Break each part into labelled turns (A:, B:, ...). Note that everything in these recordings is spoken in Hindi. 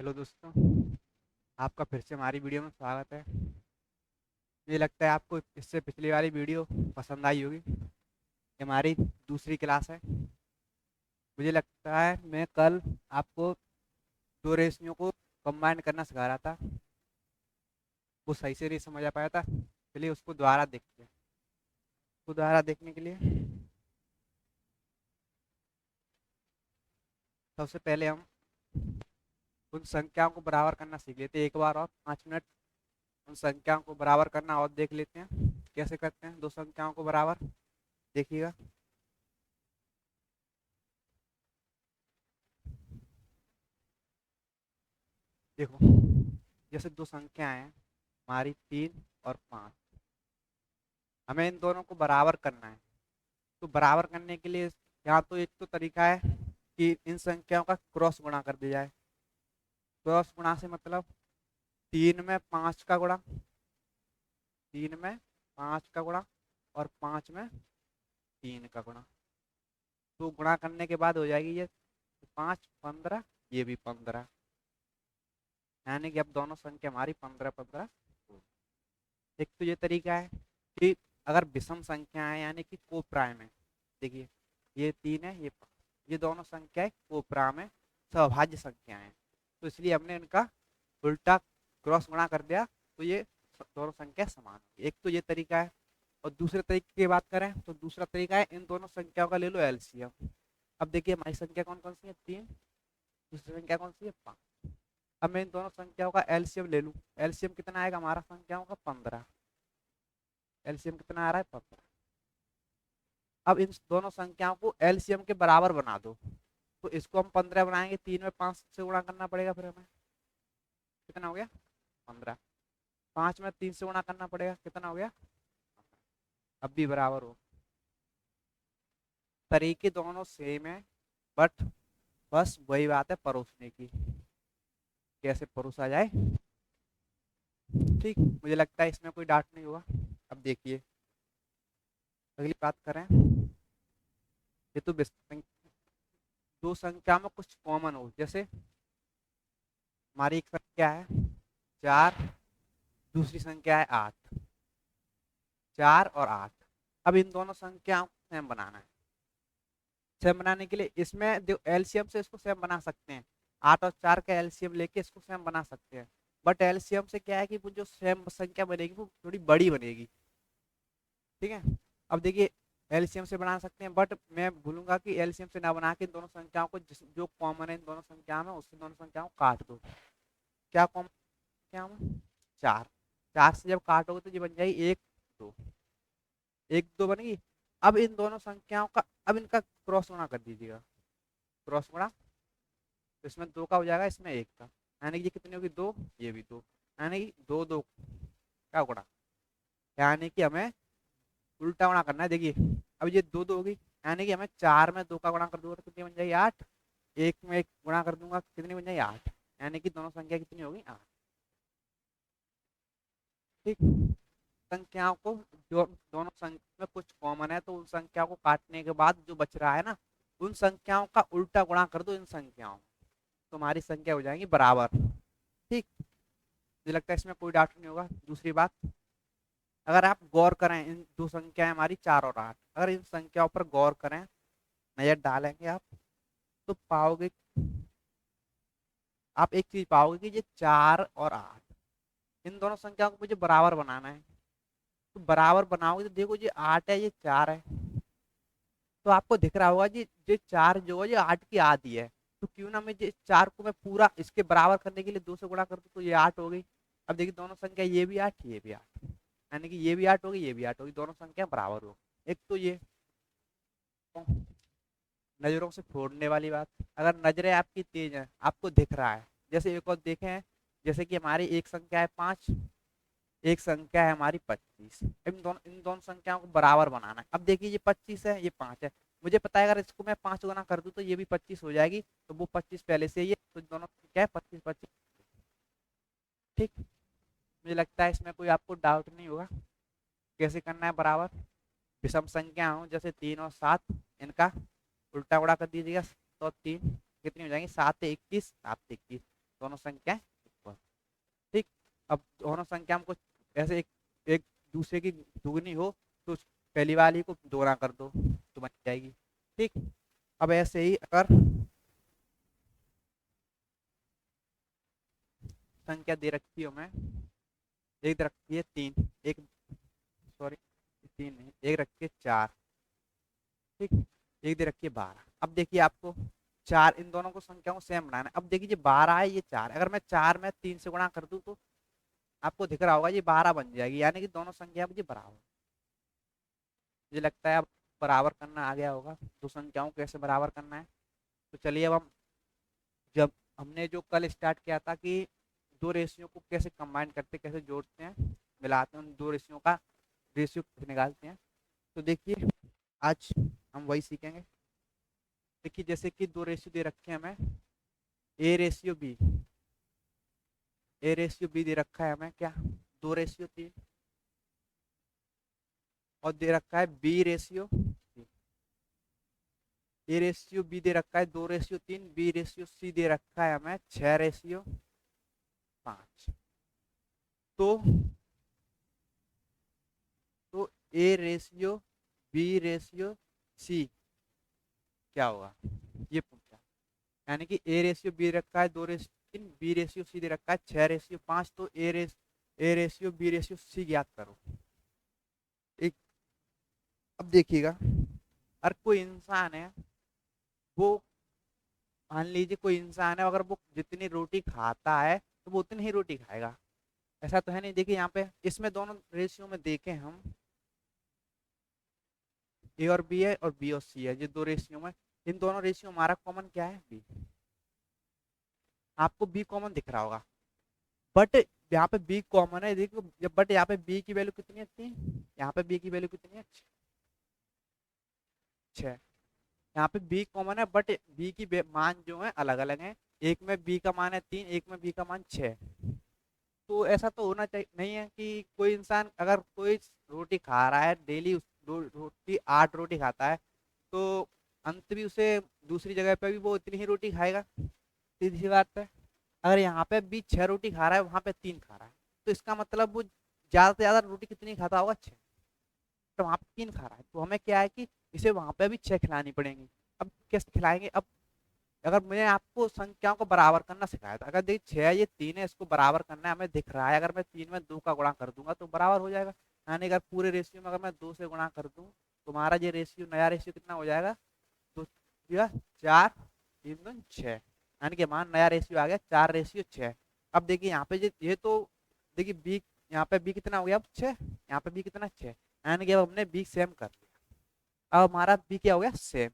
A: हेलो दोस्तों, आपका फिर से हमारी वीडियो में स्वागत है। मुझे लगता है आपको इससे पिछली वाली वीडियो पसंद आई होगी। ये हमारी दूसरी क्लास है। मुझे लगता है मैं कल आपको दो रेशियो को कंबाइन करना सिखा रहा था, वो सही से नहीं समझ आ पाया था। चलिए उसको दोबारा देखते हैं। उसको दोबारा देखने के लिए सबसे पहले हम उन संख्याओं को बराबर करना सीख लेते हैं। एक बार और 5 मिनट उन संख्याओं को बराबर करना और देख लेते हैं कैसे करते हैं दो संख्याओं को बराबर। देखिएगा, देखो, जैसे दो संख्याएं हैं हमारी 3 और 5। हमें इन दोनों को बराबर करना है। तो बराबर करने के लिए यहाँ तो एक तो तरीका है कि इन संख्याओं का क्रॉस गुणा कर दिया जाए। क्रॉस गुणा से मतलब 3 में 5 का गुणा, 3 में 5 का गुणा और 5 में 3 का गुणा। तो गुणा करने के बाद हो जाएगी ये 5 15, ये भी 15। यानी कि अब दोनों संख्या हमारी 15 15। एक तो ये तरीका है कि अगर विषम संख्या है यानी कि कोप्राइम है। देखिए, ये 3 है, ये 5, ये दोनों संख्याएं कोप्राइम है, सौभाज्य संख्याएं हैं। तो इसलिए हमने इनका उल्टा क्रॉस गुणा कर दिया, तो ये दोनों संख्या समान होगी। एक तो ये तरीका है। और दूसरे तरीके की बात करें तो दूसरा तरीका है इन दोनों संख्याओं का ले लो एलसीएम। अब देखिए हमारी संख्या कौन कौन सी है, 3। दूसरी संख्या कौन सी है, 5। अब मैं इन दोनों संख्याओं का एलसीएम ले लूँ। एलसीएम कितना आएगा हमारा संख्याओं का, 15। एलसीएम कितना आ रहा है, 15। अब इन दोनों संख्याओं को एलसीएम के बराबर बना दो। तो इसको हम 15 बनाएंगे, 3 में 5 से गुणा करना पड़ेगा, फिर हमें कितना हो गया, 15। 5 में 3 से गुणा करना पड़ेगा, कितना हो गया, अब भी बराबर हो। तरीके दोनों सेम है, बट बस वही बात है परोसने की, कैसे परोसा जाए। ठीक, मुझे लगता है इसमें कोई डाउट नहीं होगा। अब देखिए, अगली बात करें। ये तो दो संख्या में कुछ कॉमन हो, जैसे हमारी एक संख्या है 4, दूसरी संख्या है 8। 4 और 8। अब इन दोनों संख्याओं को सेम बनाना है। सेम बनाने के लिए इसमें जो एलसीएम से इसको सेम बना सकते हैं। 8 और 4 का एलसीएम लेके इसको सेम बना सकते हैं। बट एलसीएम से क्या है कि वो जो सेम संख्या बनेगी वो थोड़ी बड़ी बनेगी। ठीक है। अब देखिए, एलसीएम से बना सकते हैं, बट मैं भूलूंगा कि एलसीएम से ना बना के इन दोनों संख्याओं को जो कॉमन है इन दोनों संख्याओं में, उससे दोनों संख्याओं को काट दो। क्या कॉमन संख्या में, 4। 4 से जब काटोगे तो ये बन जाएगी 1 2। 1 2 बनेगी। अब इन दोनों संख्याओं का, अब इनका क्रॉस गुणा कर दीजिएगा। क्रॉस गुणा, तो इसमें 2 का हो जाएगा, इसमें 1 का। यानी कि ये कितनी होगी, 2, ये भी 2। यानी कि 2 2 का गुणा। यानी कि हमें उल्टा गुणा करना है। देखिए, अब ये 2 2 होगी, यानी कि हमें 4 में 2 का गुणा कर दूंगा तो कितनी बन जाएगी, 8। 1 में 1 गुणा कर दूंगा कितनी बन जाएगी, 8। यानी कि दोनों संख्या कितनी होगी, 8। ठीक। संख्याओं को, जो दोनों संख्या में कुछ कॉमन है तो उन संख्याओं को काटने के बाद जो बच रहा है ना, उन संख्याओं का उल्टा गुणा कर दो इन संख्याओं, तो हमारी संख्या हो जाएंगी बराबर। ठीक, मुझे लगता है इसमें कोई डाउट नहीं होगा। दूसरी बात, अगर आप गौर करें, इन दो संख्याएं हमारी 4 और 8, अगर इन संख्याओं पर गौर करें, नजर डालेंगे आप, तो पाओगे, आप एक चीज पाओगे कि ये 4 और 8, इन दोनों संख्याओं को मुझे बराबर बनाना है। तो बराबर बनाओगे तो देखो, ये 8 है, ये 4 है। तो आपको दिख रहा होगा जी, ये 4 जो है ये 8 की आधी है। तो क्यों ना मैं ये 4 को मैं पूरा इसके बराबर करने के लिए 2 से गुणा कर दूं, तो ये 8 हो गई। अब देखिए दोनों संख्या, ये भी 8, ये भी 8, यानी कि ये भी 8 होगी, ये भी 8 होगी, दोनों संख्या बराबर हो। एक तो ये नजरों से फोड़ने वाली बात। अगर नजरें आपकी तेज हैं, आपको दिख रहा है, जैसे एक और देखें, जैसे कि हमारी एक संख्या है 5, एक संख्या है हमारी 25। इन दोनों संख्याओं को बराबर बनाना है। अब देखिए, ये 25 है, ये 5 है। मुझे पता है अगर इसको मैं 5 गुना कर दूं तो ये भी 25 हो जाएगी, तो वो 25 पहले से ही है, तो दोनों क्या है, 25 25। ठीक, मुझे लगता है इसमें कोई आपको डाउट नहीं होगा कैसे करना है बराबर। विषम संख्या हो जैसे 3 और 7, इनका उल्टा गुणा कर दीजिएगा, तो 3 कितनी हो जाएंगी, 7 से 21, 7 से 21। दोनों संख्याएं इक्वल। ठीक, अब दोनों संख्या में कुछ ऐसे एक दूसरे की दुगनी हो तो पहली वाली को दोगुना कर दो तो बन जाएगी। ठीक, अब ऐसे ही अगर संख्या दे रखी हो, मैं एक दे रखी है 3, एक सॉरी 3 नहीं, एक रखी है 4। ठीक, एक दे रखी है 12। अब देखिए आपको चार, इन दोनों को संख्याओं को सेम बनाना है। अब देखिए ये 12 है, ये 4 है, अगर मैं 4 में 3 से गुणा कर दूं तो आपको दिख रहा होगा ये 12 बन जाएगी, यानी कि दोनों संख्या मुझे बराबर। मुझे लगता है अब बराबर करना आ गया होगा, दो संख्याओं को कैसे बराबर करना है। तो चलिए अब हम, जब हमने जो कल स्टार्ट किया था कि दो रेशियो को कैसे कंबाइन करते, कैसे जोड़ते हैं, मिलाते हैं, उन दो रेशियो का रेशियो निकालते हैं, तो देखिए आज हम वही सीखेंगे। देखिए जैसे कि दो रेशियो दे रखे हैं हमें, A ratio B, A ratio B दे रखा है हमें क्या, 2:3, और दे रखा है B ratio, A ratio B दे रखा है 2:3, बी रेशियो सी दे रखा है हमें 6:5। तो A ratio B ratio C क्या होगा ये पूछा, यानी कि ए रेशियो बी रखा है 2:3, बी रेशियो सी दे रखा है 6:5, तो A ratio B ratio C ज्ञात करो। एक, अब देखिएगा, हर कोई इंसान है, वो मान लीजिए कोई इंसान है, अगर वो जितनी रोटी खाता है तो वो उतनी ही रोटी खाएगा, ऐसा तो है नहीं। देखिए यहाँ पे इसमें दोनों रेशियो में देखें हम, ए और बी है और बी और सी है, ये दो रेशियो में, इन दोनों रेशियो हमारा कॉमन क्या है, बी। आपको बी कॉमन दिख रहा होगा, बट यहाँ पे बी कॉमन है, देखो बट यहाँ पे बी की वैल्यू कितनी है, 3, यहाँ पे बी की वैल्यू कितनी है, 6। यहाँ पे बी कॉमन है बट बी की मान जो है अलग अलग है, एक में बी का मान है 3, एक में बी का मान 6। तो ऐसा तो होना चाहिए नहीं है कि कोई इंसान अगर कोई रोटी खा रहा है डेली, रोटी 8 रोटी खाता है, तो अंत भी उसे दूसरी जगह पे भी वो इतनी ही रोटी खाएगा, सीधी सी बात है। अगर यहाँ पे भी 6 रोटी खा रहा है, वहां पे 3 खा रहा है, तो इसका मतलब वो ज्यादा से ज्यादा रोटी कितनी खाता होगा, 6। तो वहां पे 3 खा रहा है, तो हमें क्या है कि इसे वहां पे भी 6 खिलानी पड़ेंगी। अब कैसे खिलाएंगे, अब अगर मैंने आपको संख्याओं को बराबर करना सिखाया था, अगर देखिए 6 ये 3 है, इसको बराबर करना है, हमें दिख रहा है, अगर मैं 3 में 2 का गुणा कर दूंगा तो बराबर हो जाएगा। यानी अगर पूरे रेशियो में अगर मैं 2 से गुणा कर दूं तो हमारा ये रेशियो, नया रेशियो कितना हो जाएगा, 2 या 4, 3 2 6, यानी कि हमारा नया रेशियो आ गया 4:6। अब देखिए यहाँ पे ये तो देखिए बी, यहाँ पे बी कितना हो गया, अब 6, यहाँ पे बी कितना 6, यानी कि अब हमने बी सेम कर लिया। अब हमारा बी क्या हो गया, सेम।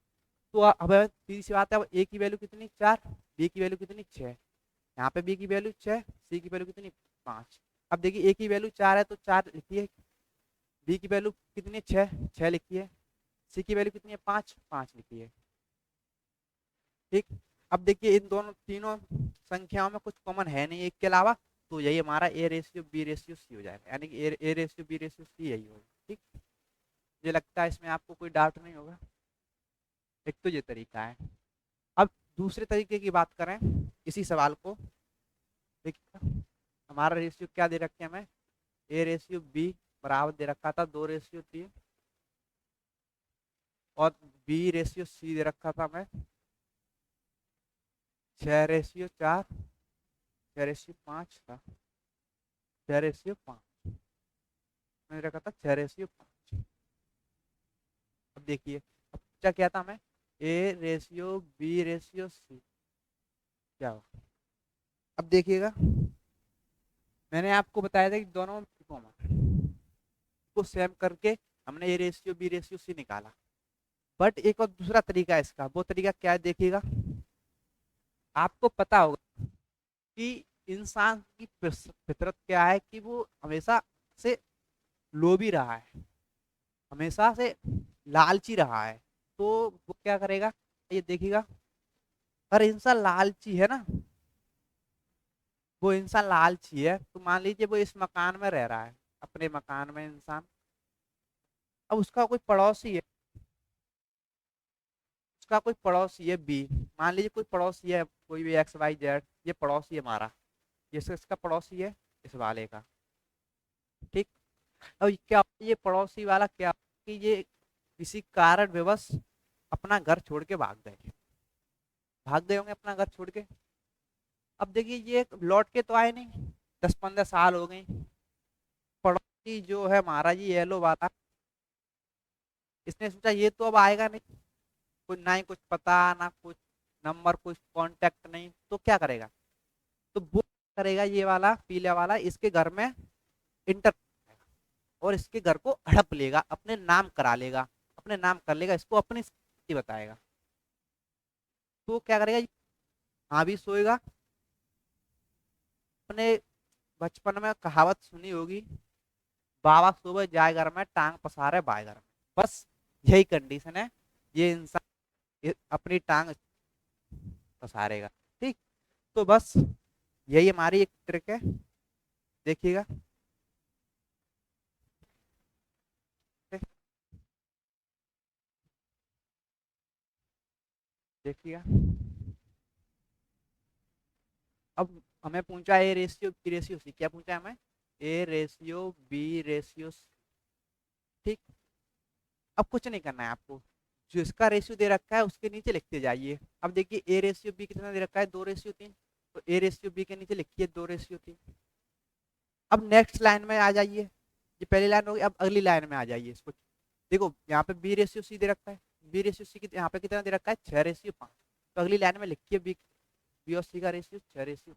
A: तो अब सीधी सी बात है, अब ए की वैल्यू कितनी, 4, बी की वैल्यू कितनी, 6, यहाँ पे बी की वैल्यू 6, सी की वैल्यू कितनी, 5। अब देखिए ए की वैल्यू 4 है तो 4 लिखिए, बी की वैल्यू कितनी, 6, 6 लिखिए, सी की वैल्यू कितनी है, 5, 5 लिखिए। ठीक, अब देखिए इन दोनों तीनों संख्याओं में कुछ कॉमन है नहीं एक के अलावा, तो यही हमारा A ratio B ratio C हो जाएगा, यानी कि A ratio B ratio C यही होगा। ठीक, मुझे लगता है इसमें आपको कोई डाउट नहीं होगा। एक तो ये तरीका है। अब दूसरे तरीके की बात करें इसी सवाल को, देखिए हमारा रेशियो क्या दे रखे हमें, ए रेशियो बी बराबर दे रखा था 2:3, और बी रेशियो सी दे रखा था हमें 6:4, 6:5 था, 6:5 मैंने रखा था, 6:5। अब देखिए, अब क्या क्या था हमें, A ratio B ratio C क्या हो। अब देखिएगा मैंने आपको बताया था कि दोनों कॉमन को सेम करके हमने A ratio B ratio C निकाला। बट एक और दूसरा तरीका है इसका, वो तरीका क्या है देखिएगा, आपको पता होगा कि इंसान की फितरत क्या है कि वो हमेशा से लोभी रहा है, हमेशा से लालची रहा है, तो वो क्या करेगा, ये देखिएगा, अगर इंसान लालची है ना, वो इंसान लालची है, तो मान लीजिए वो इस मकान में रह रहा है, अपने मकान में इंसान, अब उसका कोई पड़ोसी है, उसका कोई पड़ोसी है बी, मान लीजिए कोई पड़ोसी है कोई भी XYZ, ये पड़ोसी है हमारा, ये इसका पड़ोसी है इस वाले का। ठीक। अब क्या ये पड़ोसी वाला क्या कि ये किसी कारण विवश अपना घर छोड़ के भाग गए होंगे अपना घर छोड़ के। अब देखिए ये लौट के तो आए नहीं, 10-15 साल हो गए। पड़ोसी जो है हमारा ये येलो वाला, इसने सोचा ये तो अब आएगा नहीं, कुछ ना ही कुछ पता ना कुछ नंबर कुछ कांटेक्ट नहीं, तो क्या करेगा, तो वो करेगा ये वाला पीले वाला इसके घर में इंटर और इसके घर को हड़प लेगा, अपने नाम करा लेगा, अपने नाम कर लेगा, इसको अपनी स्थिति बताएगा। तो क्या करेगा, हाँ भी सोएगा। अपने बचपन में कहावत सुनी होगी, बाबा सुबह जाए घर में टांग पसारे बाय घर में। बस यही कंडीशन है, ये इंसान अपनी टांग पसारेगा। ठीक। तो बस यही हमारी एक ट्रिक है, देखिएगा। देखिएगा अब हमें पूछा A ratio B ratio C, क्या पूछा है हमें, A ratio B ratio C. ठीक। अब कुछ नहीं करना है आपको, जो इसका रेशियो दे रखा है उसके नीचे लिखते जाइए। अब देखिए ए रेशियो बी कितना दे रखा है, 2:3, तो ए रेशियो बी के नीचे लिखिए 2:3। अब नेक्स्ट लाइन में आ जाइए, ये पहली लाइन होगी, अब अगली लाइन में आ जाइए। इसको देखो यहाँ पे बी रेशियो सी दे रखा है, बी रेशियो सी यहाँ पे कितना दे रखा है, 6:5। तो अगली लाइन में लिखिए बी और सी का रेशियो 6:5।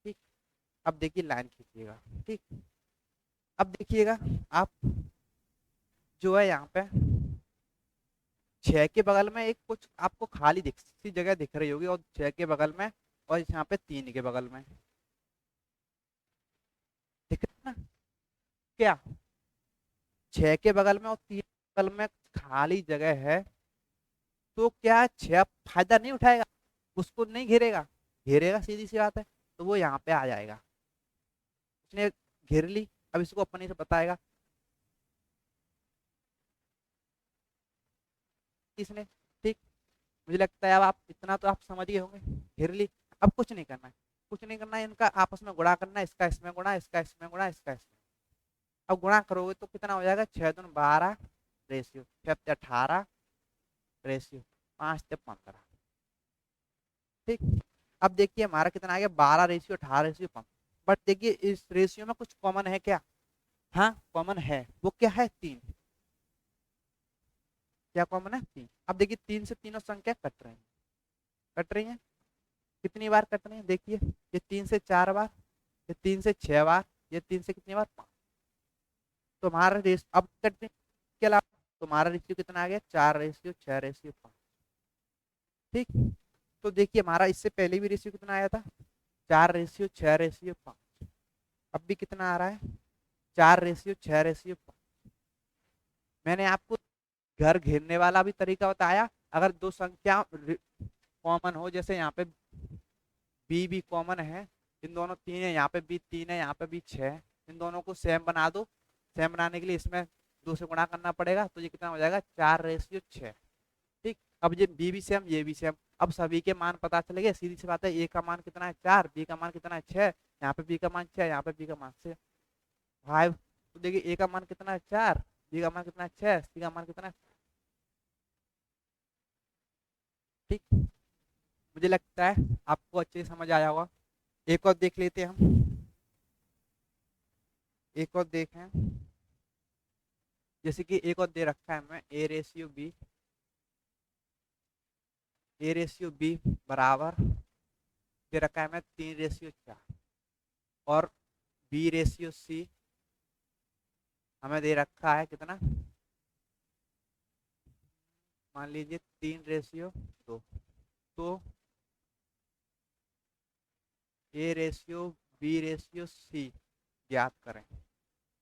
A: ठीक। अब देखिए लाइन खींचिएगा। ठीक। अब देखिएगा आप, जो है यहाँ पे 6 के बगल में एक कुछ आपको खाली दिख सी जगह दिख रही होगी, और 6 के बगल में और यहाँ पे 3 के बगल में दिख रहा है ना, क्या 6 के बगल में और 3 के बगल में खाली जगह है, तो क्या 6 फायदा नहीं उठाएगा, उसको नहीं घेरेगा, घेरेगा, सीधी सी बात है। तो वो यहाँ पे आ जाएगा, उसने घेर ली। अब इसको अपने से बताएगा इसने। ठीक। मुझे लगता है अब आप इतना तो आप समझ गए होंगे, घेर ली। अब कुछ नहीं करना है, कुछ नहीं करना है, इनका आपस में गुणा करना है, इसका इसमें गुणा, इसका इसमें गुणा, इसका इसमें। अब गुणा करोगे तो कितना हो जाएगा, 6×2 = 12 रेशियो 6×18 रेशियो 5×15। ठीक। अब देखिए हमारा कितना आ गया, 12:18:15। बट देखिए इस रेशियो में कुछ कॉमन है क्या, हाँ कॉमन है, वो क्या है, 3। क्या कॉमन है, 3। अब देखिए 3 से तीनों संख्या कट रही है, कट रही है, कितनी बार कट रही है, देखिए ये 3 से 4 बार, ये 3 से 6 बार, ये 3 से कितनी बार, 5। तो हमारा रेस अब कटने के अलावा तुम्हारा रेशियो कितना आ गया, 4:6:5। ठीक। तो देखिए हमारा इससे पहले भी रेशियो कितना आया था, 4:6:5। अब भी कितना आ रहा है, 4:6:5। मैंने आपको घर घेरने वाला भी तरीका बताया, अगर दो संख्या कॉमन हो, जैसे यहाँ पे बी भी कॉमन है, इन दोनों 3 है, यहाँ पे भी 3 है, यहाँ पे भी 6 है, इन दोनों को सेम बना दो। सेम बनाने के लिए इसमें 2 से गुणा करना पड़ेगा, तो ये कितना हो जाएगा, 4:6। ठीक। अब ये बी भी सेम, ये भी सेम। अब सभी के मान पता चले गए, सीधी सी बात है, ए का मान कितना है 4, बी का मान कितना है 6, यहाँ पे बी का मान 6, यहाँ पे बी का मान 5। तो देखिए ए का मान कितना है 4, बी का मान कितना है 6, सी का मान कितना है। ठीक। मुझे लगता है आपको अच्छे से समझ आया होगा। एक और देख लेते हैं हम, एक और देखें, जैसे कि एक और दे रखा है हमें ए रेशियो बी बराबर दे रखा है हमें 3:4, और बी रेशियो सी हमें दे रखा है कितना, मान लीजिए 3:2। तो A/B/C ज्ञात करें।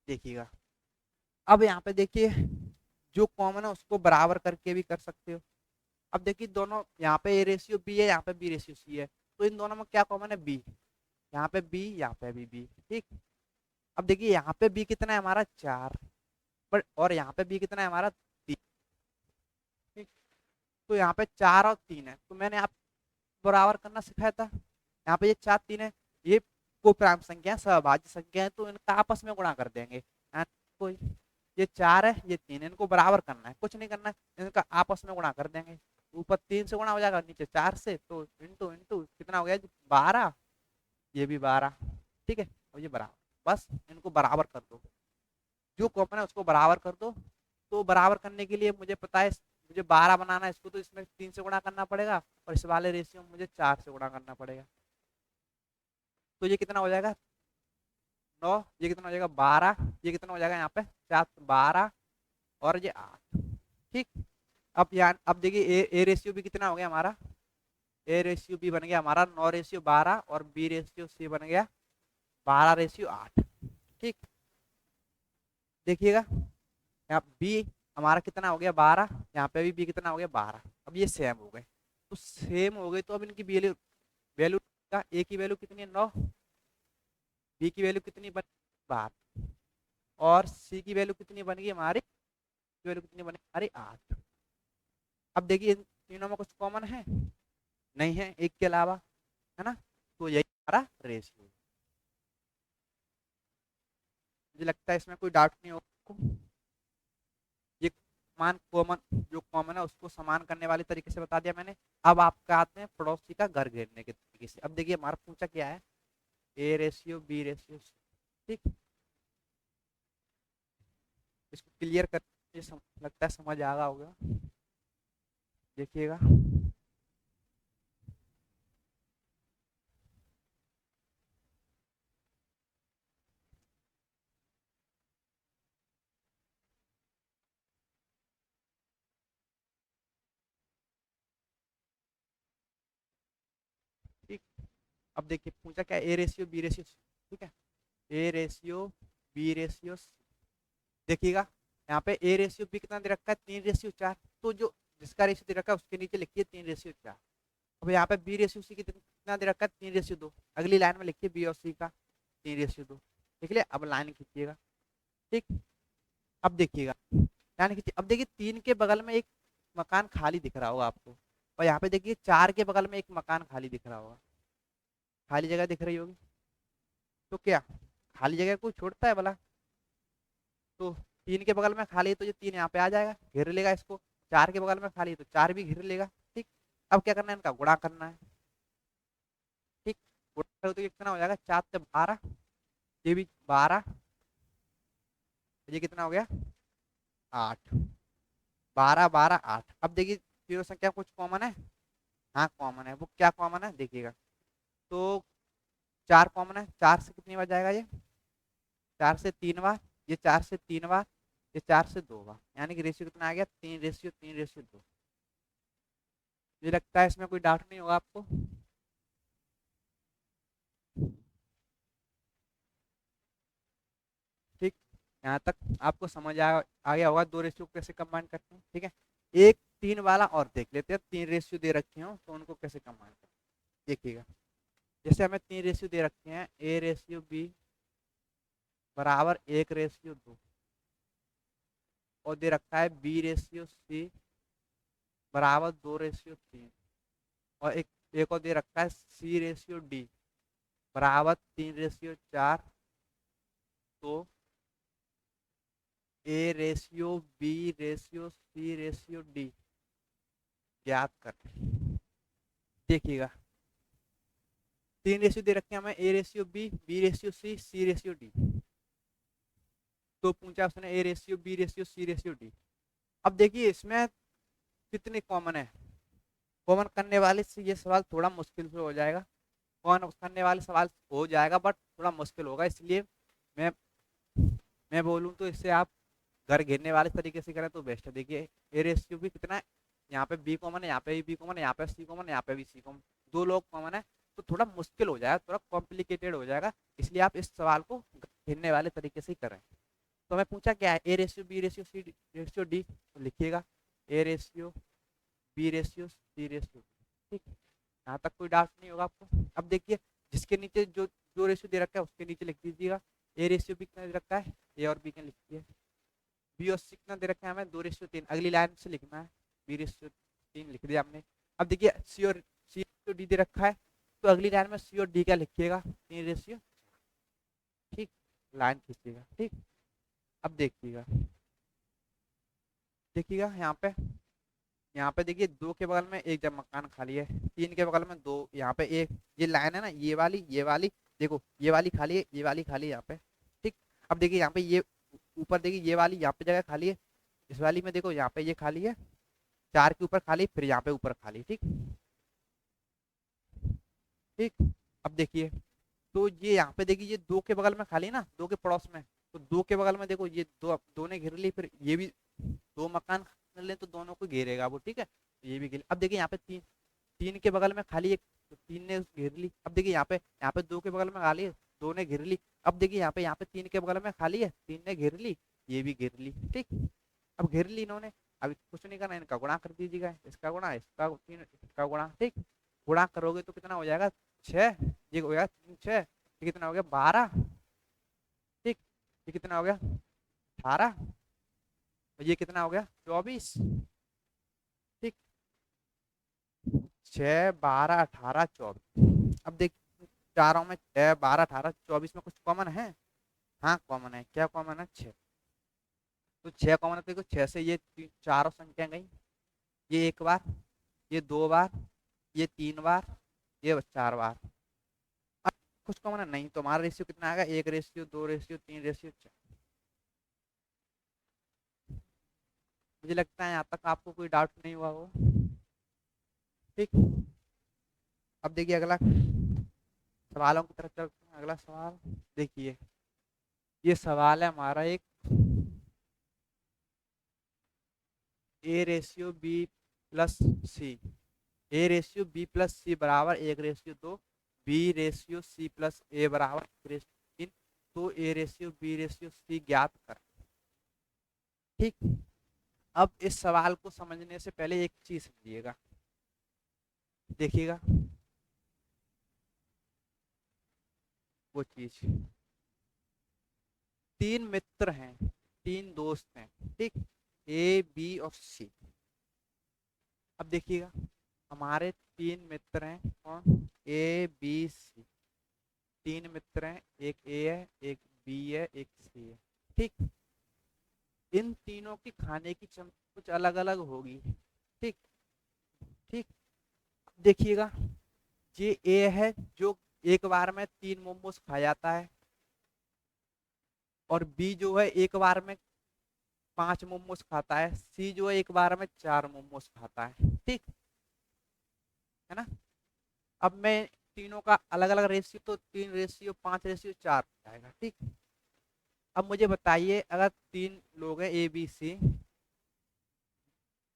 A: देखिएगा अब यहाँ पे देखिए, जो कॉमन है उसको बराबर करके भी कर सकते हो। अब देखिए दोनों, यहाँ पे A/B है, यहाँ पे B/C है, तो इन दोनों में क्या कॉमन है, B। यहाँ पे B, यहाँ पे भी B। ठीक। अब देखिए यहाँ पे B कितना है हमारा, 4, बट और यहाँ पे B कितना है हमारा, 3। ठीक। तो यहाँ पे 4 और 3 है, तो मैंने आप बराबर करना सिखाया था, यहाँ पे ये 4 3 है, ये को प्राइम संख्या है, सहभाज्य संख्या है, तो इनका आपस में गुणा कर देंगे। कोई ये 4 है, ये 3 है, इनको बराबर करना है, कुछ नहीं करना है, इनका आपस में गुणा कर देंगे। ऊपर 3 से गुणा हो जाएगा, नीचे 4 से, तो इंटू इंटू कितना हो गया 12, ये भी 12। ठीक है, और ये बराबर, बस इनको बराबर कर दो, जो कॉमन है उसको बराबर कर दो। तो बराबर करने के लिए मुझे पता है, मुझे 12 बनाना है इसको, तो इसमें 3 से गुणा करना पड़ेगा, और इस वाले रेशियो में मुझे 4 से गुणा करना पड़ेगा। तो ये कितना हो जाएगा 9, ये कितना हो जाएगा 12, ये कितना हो जाएगा यहाँ पे 4 12, और ये 8। ठीक, अब यहाँ अब देखिए ए रेशियो भी कितना हो गया हमारा, ए रेशियो बी बन गया हमारा 9:12, और बी रेशियो सी बन गया 12:8। ठीक, देखिएगा यहाँ बी हमारा कितना हो गया 12, यहाँ पे भी बी कितना हो गया 12। अब ये सेम हो गए, तो सेम हो गए, तो अब इनकी वैल्यू वैल्यू का ए की वैल्यू कितनी है 9, बी की वैल्यू कितनी बन 12, और सी की वैल्यू कितनी बन गई हमारी, वैल्यू कितनी बनी हमारी 8। अब देखिए इन तीनों में कुछ कॉमन है नहीं है, एक के अलावा, है ना, तो यही हमारा रेशियो। मुझे लगता है इसमें कोई डाउट नहीं होगा आपको। ये मान कॉमन, जो कॉमन है उसको समान करने वाले तरीके से बता दिया मैंने। अब आपका आते हैं पड़ोसी का घर घेरने के तरीके से। अब देखिए हमारा पूछा क्या है, ए रेशियो बी रेशियो। ठीक, इसको क्लियर कर, ये लगता है समझ आ गया होगा, देखिएगा। ठीक, अब देखिए पूछा क्या, ए रेशियो बी रेशियो। ठीक है, ए रेशियो बी रेशियो, देखिएगा यहाँ पे ए रेशियो बी कितना दे रखा है 3:4, तो जो जिसका रेशियो दे रखा है उसके नीचे लिखिए 3:4। अब यहाँ पे बी रेशियो सी कितना दे रखा है 3:2, अगली लाइन में लिखिए बी और सी का 3:2। देख लिया, अब लाइन खींचिएगा। ठीक, अब देखिएगा लाइन खींचिए, अब देखिए 3 के बगल में एक मकान खाली दिख रहा होगा आपको, और यहाँ पे देखिए 4 के बगल में एक मकान खाली दिख रहा होगा, खाली जगह दिख रही होगी। तो क्या खाली जगह कोई छोड़ता है भला, तो 3 के बगल में खाली है तो ये 3 यहाँ पे आ जाएगा, घेर लेगा इसको। 4 के बगल में खाली है तो 4 भी घेर लेगा। ठीक, अब क्या करना है, इनका गुणा करना है। ठीक, गुणा करो तो ये कितना हो जाएगा 4 से 12, ये भी 12, ये कितना हो गया 8, 12 12 8। अब देखिए तीनों संख्या कुछ कॉमन है, हाँ कॉमन है, वो क्या कॉमन है देखिएगा। तो 4 कॉमन है, 4 से कितनी बार जाएगा ये 4 से 3 बार, ये 4 से 3 बार, ये 4 से 2 बार, यानी कि रेशियो कितना आ गया 3:2। मुझे लगता है इसमें कोई डाउट नहीं होगा आपको। ठीक, यहाँ तक आपको समझ आ गया होगा 2 रेशियो कैसे कंबाइन करते हैं। ठीक है, एक 3 वाला और देख लेते हैं, 3 रेशियो दे रखे हो तो उनको कैसे कंबाइन करते हैं देखिएगा। जैसे हमें 3 रेशियो दे रखे हैं, ए रेशियो बी बराबर 1:2, और दे रखा है बी रेशियो सी बराबर 2:3, और एक और दे रखा है सी रेशियो डी बराबर 3:4। तो A ratio B ratio C ratio D ज्ञात कर, देखिएगा 3 रेशियो दे रखे हैं हमें, A ratio B ratio C ratio D. तो पूछा उसने A ratio B ratio C ratio D. अब देखिए इसमें कितने कॉमन है, कॉमन करने वाले से ये सवाल थोड़ा मुश्किल से हो जाएगा, कॉमन करने वाले सवाल हो जाएगा बट थोड़ा मुश्किल होगा, इसलिए मैं मैं बोलूँ तो इससे आप घर घेरने वाले तरीके से करें तो बेस्ट है। देखिए ए रेशियो भी कितना है, यहाँ पे बी कॉमन है, यहाँ पे भी बी कॉमन है, यहाँ पे सी कॉमन है, यहाँ पे भी सी कॉमन, 2 लोग कॉमन है, तो थोड़ा मुश्किल हो जाएगा, थोड़ा कॉम्प्लिकेटेड हो जाएगा, इसलिए आप इस सवाल को घेरने वाले तरीके से ही करें। तो हमें पूछा क्या है, A ratio B ratio C ratio D, तो लिखिएगा A ratio B ratio C ratio. ठीक, यहाँ तक कोई डाउट नहीं होगा आपको। अब देखिए जिसके नीचे जो जो रेशियो दे रखा है उसके नीचे लिख दीजिएगा, ए रेशियो बी कितना दे रखा है, ए और बी का लिखिए, बी और सी कितना दे रखा है हमें 2:3, अगली लाइन से लिखना है, बी रेशियो 3 लिख दिया हमने। अब देखिए सी और डी दे रखा है, तो अगली लाइन में सी और डी क्या लिखिएगा, 3:, ठीक, लाइन खींचिएगा, ठीक। अब देखिएगा, देखिएगा यहाँ पे देखिए 2 के बगल में एक जब मकान खाली है, 3 के बगल में 2, यहाँ पे एक, ये लाइन है ना, ये वाली देखो, ये वाली खाली है, ये वाली खाली है यहाँ पे, ठीक। अब देखिए यहाँ पे ये ऊपर देखिए, ये वाली यहाँ पे जगह खाली है, इस वाली में देखो यहाँ पे ये खाली है, 4 के ऊपर खाली, फिर यहाँ पे ऊपर खाली, ठीक, ठीक। अब देखिए, तो ये यहाँ पे देखिए, ये 2 के बगल में खाली है ना, 2 के पड़ोस में, तो 2 के बगल में देखो ये दो ने घेर ली, फिर ये भी 2 मकान कर ले तो दोनों को घेरेगा वो, ठीक है, तो ये भी घेर। अब देखिए यहाँ पे 3 के बगल में खाली एक, तो 3 ने घेर ली। अब देखिए यहाँ पे 2 के बगल में खाली है, 2 ने घेर ली। अब देखिए यहाँ पे 3 के बगल में खाली है, 3 ने घेर ली, ये भी घेर ली, ठीक। अब घेर ली इन्होंने, अभी कुछ नहीं करना, इनका गुणा कर दीजिएगा, इसका गुणा, इसका 3, इसका गुणा, ठीक। गुणा करोगे तो कितना हो जाएगा, 6, ये हो गया 3 6, ये कितना हो गया 12, ठीक, ये कितना हो गया 18, और ये कितना हो गया 24, ठीक। 6 12 18 24। अब देख, चारों में 6 12 18 24 में कुछ कॉमन है, हाँ कॉमन है, क्या कॉमन है 6, तो 6 कॉमन है, तो देखो 6 से ये चारों संख्या गई, ये 1 बार, ये 2 बार, ये 3 बार, ये 4 बार। अब कुछ कॉमन है नहीं, तो हमारा रेशियो कितना आएगा, 1:2:3:4। मुझे लगता है यहाँ तक आपको कोई डाउट नहीं हुआ हो, ठीक। अब देखिए अगला सवालों की तरफ चलते हैं। अगला सवाल देखिए, ये सवाल है हमारा एक, A/B+C, A/B+C बराबर 1:2, B/C+A बराबर 1:3, तो A/B/C ज्ञात कर, ठीक। अब इस सवाल को समझने से पहले एक चीज समझिएगा, देखिएगा वो चीज, 3 मित्र हैं, 3 दोस्त हैं, ठीक, A B और C। अब देखिएगा हमारे 3 मित्र हैं, कौन, A B C, 3 मित्र हैं, एक A है, एक B है, एक C है, ठीक। इन तीनों की खाने की क्षमता कुछ अलग अलग होगी, ठीक, ठीक। देखिएगा ये A है जो एक बार में 3 मोमोज खा जाता है, और B जो है एक बार में 5 मोमोज खाता है, C जो है एक बार में 4 मोमोज खाता है, ठीक है ना। अब मैं तीनों का अलग अलग रेशियो, तो 3:5:4 हो जाएगा, ठीक। अब मुझे बताइए, अगर 3 लोग हैं ABC,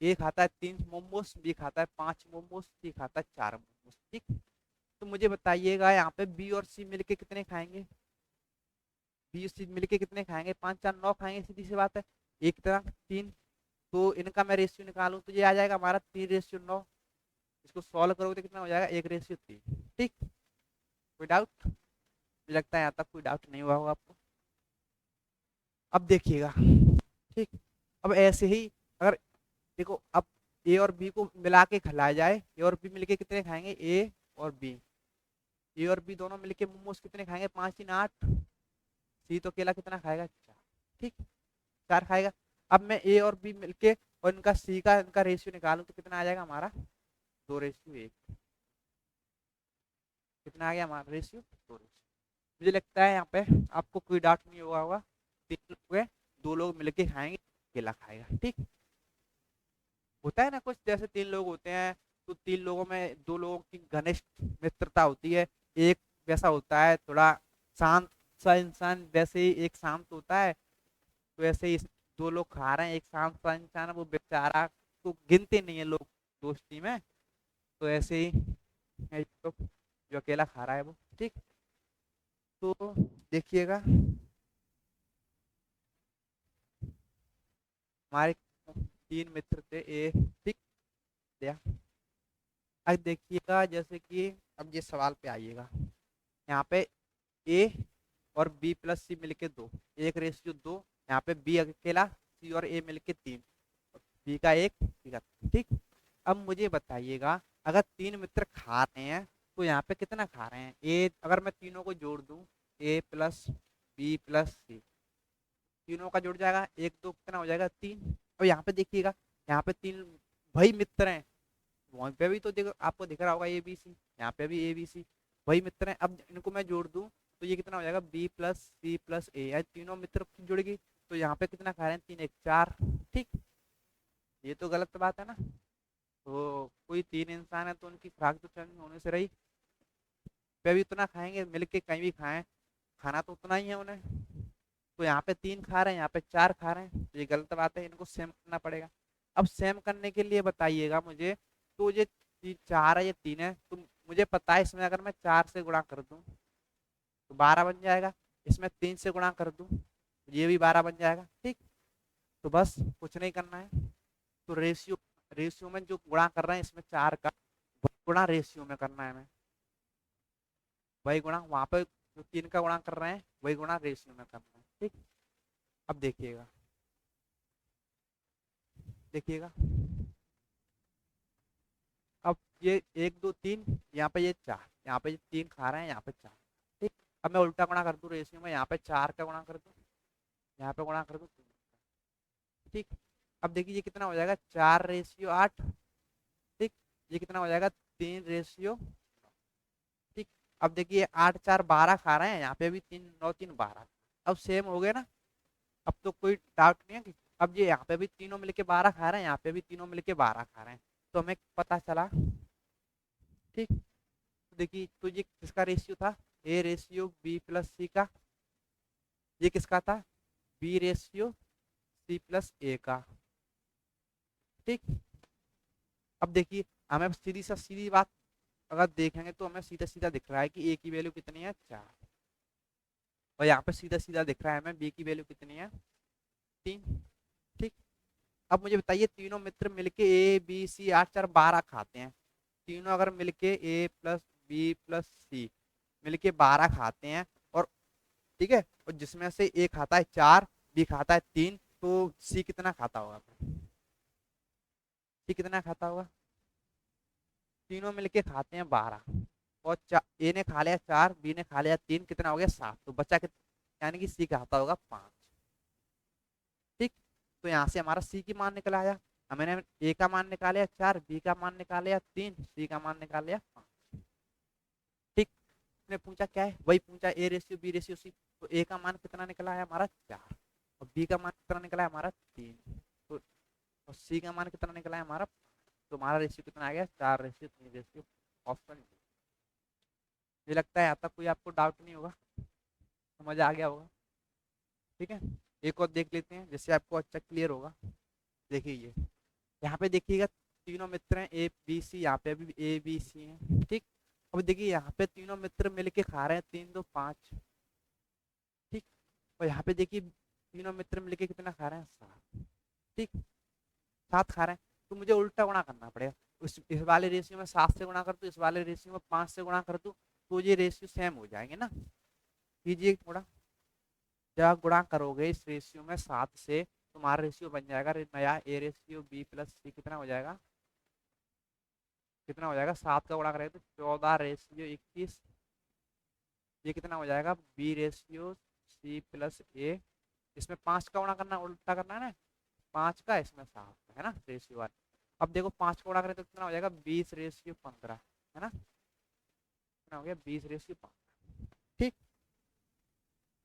A: ए खाता है 3 मोमोज, बी खाता है 5 मोमोज, सी खाता है 4 मोमोज, ठीक। तो मुझे बताइएगा यहाँ पे बी और सी मिलके कितने खाएंगे, बी और सी मिलके कितने खाएंगे, 5 4 9 खाएंगे, सीधी सी बात है, एक तरह 3, तो इनका मैं रेशियो निकालूं तो ये आ जाएगा हमारा 3:9, इसको सॉल्व करोगे तो कितना हो जाएगा 1:3, ठीक। कोई डाउट, मुझे लगता है यहाँ तक कोई डाउट नहीं हुआ होगा आपको। अब देखिएगा, ठीक, अब ऐसे ही अगर देखो, अब ए और बी को मिला के खिलाया जाए, ए और बी मिलके कितने खाएंगे, ए और बी दोनों मिलके मोमोज कितने खाएंगे, 5 3 8, सी तो अकेला कितना खाएगा 4, ठीक, 4 खाएगा। अब मैं ए और बी मिलके और इनका सी का इनका रेशियो निकालूं तो कितना आ जाएगा हमारा 2:1, कितना आ गया हमारा रेशियो 2:1। मुझे लगता है यहाँ पे आपको कोई डाउट नहीं हुआ होगा, 3 लोग हैं, 2 लोग मिलके खाएंगे, अकेला खाएगा, ठीक। होता है ना कुछ, जैसे 3 लोग होते हैं, तो 3 लोगों में 2 लोगों की घनिष्ठ मित्रता होती है, एक वैसा होता है थोड़ा शांत सा इंसान, वैसे ही एक शांत होता है, तो वैसे ही 2 लोग खा रहे हैं, एक शांत सा इंसान है, वो बेचारा को गिनते नहीं है लोग दोस्ती में, तो ऐसे ही है जो जो अकेला खा रहा है वो, ठीक। तो देखिएगा हमारे 3 मित्र थे, ए, ठीक, दिया। अब देखिएगा जैसे कि अब ये सवाल पे आइएगा, यहाँ पे ए और B+C मिलके 2, 1:2, यहाँ पे बी अकेला, सी और ए मिलके 3, बी का 1, सी का 3, ठीक। अब मुझे बताइएगा अगर 3 मित्र खा रहे हैं तो यहाँ पे कितना खा रहे हैं ए, अगर मैं तीनों को जोड़ दूं, ए प्लस बी प्लस सी, तीनों का जुड़ जाएगा, एक दो कितना हो जाएगा, तीन। और यहाँ पे देखिएगा, यहाँ पे तीन भाई मित्र हैं, वहां पे भी तो देखो आपको दिख रहा होगा ए बी सी, यहाँ पे भी ए बी सी वही मित्र हैं। अब इनको मैं जोड़ दूं तो ये कितना हो जाएगा, बी प्लस सी प्लस ए, यानी तीनों मित्र जुड़ गई। तो यहाँ पे कितना खा रहे हैं, तीन एक चार। ठीक, ये तो गलत बात है ना। तो कोई तीन इंसान है तो उनकी खुराक तो चेंज होने से रही, वे भी उतना खाएंगे, मिल के कहीं भी खाएं, खाना तो उतना ही है उन्हें। तो यहाँ पे तीन खा रहे हैं, यहाँ पे चार खा रहे हैं, तो ये गलत बात है, इनको सेम करना पड़ेगा। अब सेम करने के लिए बताइएगा मुझे, तो ये चार है ये तीन है, तो मुझे पता है इसमें अगर मैं चार से गुणा कर दूं तो 12 बन जाएगा, इसमें तीन से गुणा कर दूं तो ये भी 12 बन जाएगा। ठीक, तो बस कुछ नहीं करना है। तो रेशियो, रेशियो में जो गुणा कर रहे हैं इसमें चार का, वही गुणा रेशियो में करना है हमें, वही गुणा वहां पे जो तीन का गुणा कर रहे हैं वही गुणा रेशियो में करना है। ठीक, अब देखिएगा, देखिएगा अब ये एक दो तीन, यहाँ पे ये चार, यहाँ पे ये तीन खा रहे हैं, यहाँ पे चार। ठीक, अब मैं उल्टा गुणा कर दूं रेशियो में, यहाँ पे चार का गुणा कर दूं, यहाँ पे गुणा कर दूं तीन। ठीक, अब देखिए ये कितना हो जाएगा, चार रेशियो आठ। ठीक, ये कितना हो जाएगा, तीन रेशियो। ठीक, अब देखिए आठ चार 12 खा रहे हैं, यहाँ पे भी तीन नौ तीन 12, अब सेम हो गए ना। अब तो कोई डाउट नहीं है कि अब ये यहाँ पे भी तीनों मिलके 12 खा रहे हैं, यहाँ पे भी तीनों मिलके 12 खा रहे हैं, तो हमें पता चला। ठीक, तो देखिए तो ये किसका रेशियो था, ए रेशियो बी प्लस सी का, ये किसका था, बी रेशियो सी प्लस ए का। ठीक, अब देखिए हमें सीधी सा सीधी बात अगर देखेंगे तो हमें सीधा सीधा दिख रहा है कि ए की वैल्यू कितनी है, चार, और यहाँ पे सीधा सीधा दिख रहा है हमें बी की वैल्यू कितनी है, तीन। ठीक, अब मुझे बताइए तीनों मित्र मिलके ए बी सी आठ चार 12 खाते हैं, तीनों अगर मिलके ए प्लस बी प्लस सी मिलके 12 खाते हैं, और ठीक है, और जिसमें से ए खाता है चार, बी खाता है तीन, तो सी कितना खाता होगा, सी कितना खाता होगा, तीनों मिलके खाते हैं 12, और ए ने खा लिया चार, बी ने खा लिया तीन, कितना हो गया सात, तो बच्चा कितना, यानी कि सी खाता होगा पांच। ठीक, तो यहाँ से हमारा सी की मान निकल आया, मैंने ए का मान निकाला चार, बी का मान निकाला तीन, सी का मान निकाला पांच। ठीक, ने पूछा क्या है, वही पूछा A ratio B ratio C, तो ए का मान कितना निकला है हमारा चार, और बी का मान कितना निकला है हमारा तीन, तो और सी का मान कितना निकला है हमारा, तो हमारा रेशियो कितना आ गया, चार रेशियो तीन रेशियो, ऑप्शन। मुझे लगता है यहाँ तक कोई आपको डाउट नहीं होगा, समझ आ गया होगा। ठीक है, एक और देख लेते हैं जिससे आपको अच्छा क्लियर होगा। देखिए ये यहाँ पे देखिएगा तीनों मित्र हैं ए बी सी, यहाँ पे भी ए बी सी हैं। ठीक, अब देखिए यहाँ पे तीनों मित्र मिलके खा रहे हैं तीन दो पाँच। ठीक, और यहाँ पे देखिए तीनों मित्र मिलके कितना खा रहे हैं, सात। ठीक, सात खा रहे हैं, तो मुझे उल्टा गुणा करना पड़ेगा, इस वाले रेशियो में सात से गुणा कर दूं, इस वाले रेशियो में पाँच से गुणा कर दूं, तो ये रेशियो सेम हो जाएंगे ना। कीजिए गुणा, जब गुणा करोगे इस रेशियो में सात से, तुम्हारा रेशियो बन जाएगा नया ए रेशियो बी प्लस सी, कितना हो जाएगा, कितना हो जाएगा, सात का गुणा करेंगे तो 14 रेशियो 21, ये कितना हो जाएगा, बी रेशियो सी प्लस ए, इसमें पांच का गुणा करना, उल्टा करना है ना, पांच का इसमें सात है ना रेशियो वाला। अब देखो पांच का गुणा करें तो कितना हो जाएगा, 20 रेशियो 15, है ना, कितना हो गया, 20 रेशियो 15। ठीक,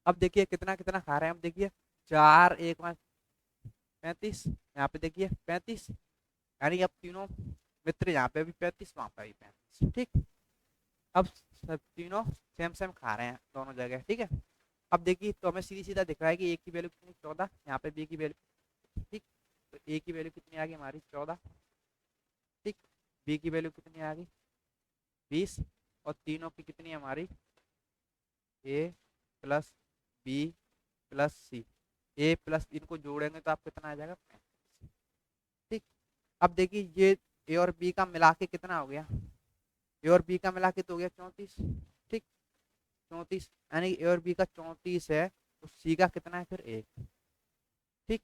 A: अब देखिए कितना कितना खा रहे हैं, अब देखिए चार एक पाँच 35, यहाँ पे देखिए 35, यानी अब तीनों मित्र यहाँ पे भी 35, वहां पे भी 35। ठीक, अब सब तीनों सेम सेम खा रहे हैं दोनों जगह। ठीक है, अब देखिए तो हमें सीधी सीधा दिख रहा है कि ए की वैल्यू कितनी, 14, यहाँ पे बी की वैल्यू। ठीक, तो ए की वैल्यू कितनी आ गई हमारी, 14। ठीक, बी की वैल्यू कितनी आ गई, 20, और तीनों की कितनी है हमारी, ए प्लस बी प्लस सी, ए प्लस इनको जोड़ेंगे तो आप कितना आ जाएगा, 35। ठीक, अब देखिए ये ए और बी का मिला के कितना हो गया, ए और बी का मिला के तो हो गया 34। ठीक, 34, यानी ए और बी का 34 है, तो सी का कितना है फिर एक। ठीक,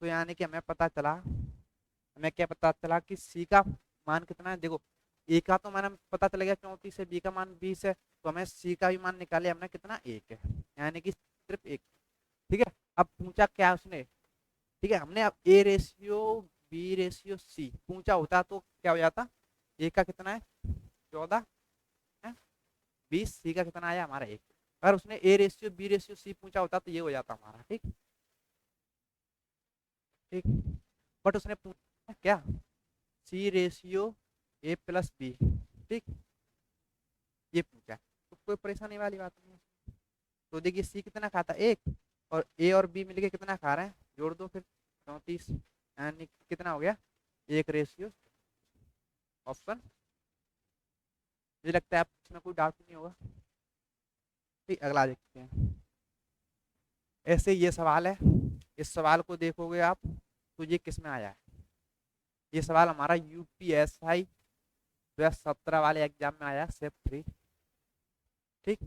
A: तो यानी कि हमें पता चला, हमें क्या पता चला कि सी का मान कितना है, देखो ए का तो मान पता चल गया 34 है, बी का मान 20 है, तो हमें सी का भी मान निकाले हमने कितना 1 है, यानी कि सिर्फ 1। ठीक है, अब पूछा क्या उसने, ठीक है, हमने अब A ratio B ratio C पूछा होता तो क्या हो जाता, ए का कितना है 14 है, 20, सी का कितना आया हमारा 1। अगर उसने A ratio B ratio C पूछा होता तो ये हो जाता हमारा। ठीक ठीक, बट उसने पूछा क्या, सी रेशियो ए प्लस बी। ठीक, ये पूछा है, तो कोई परेशानी वाली बात नहीं है। तो देखिए सी कितना खाता है 1, और ए और बी मिलके कितना खा रहे हैं, जोड़ दो फिर 34, यानी कितना हो गया 1 रेशियो। ऑप्शन, मुझे लगता है आप इसमें कोई डाउट नहीं होगा। ठीक, अगला देखते हैं। ऐसे ये सवाल है, इस सवाल को देखोगे आप तो ये किस में आया है, ये सवाल हमारा यूपीएसआई 2017 वाले एग्जाम में आया, सेप 3। ठीक,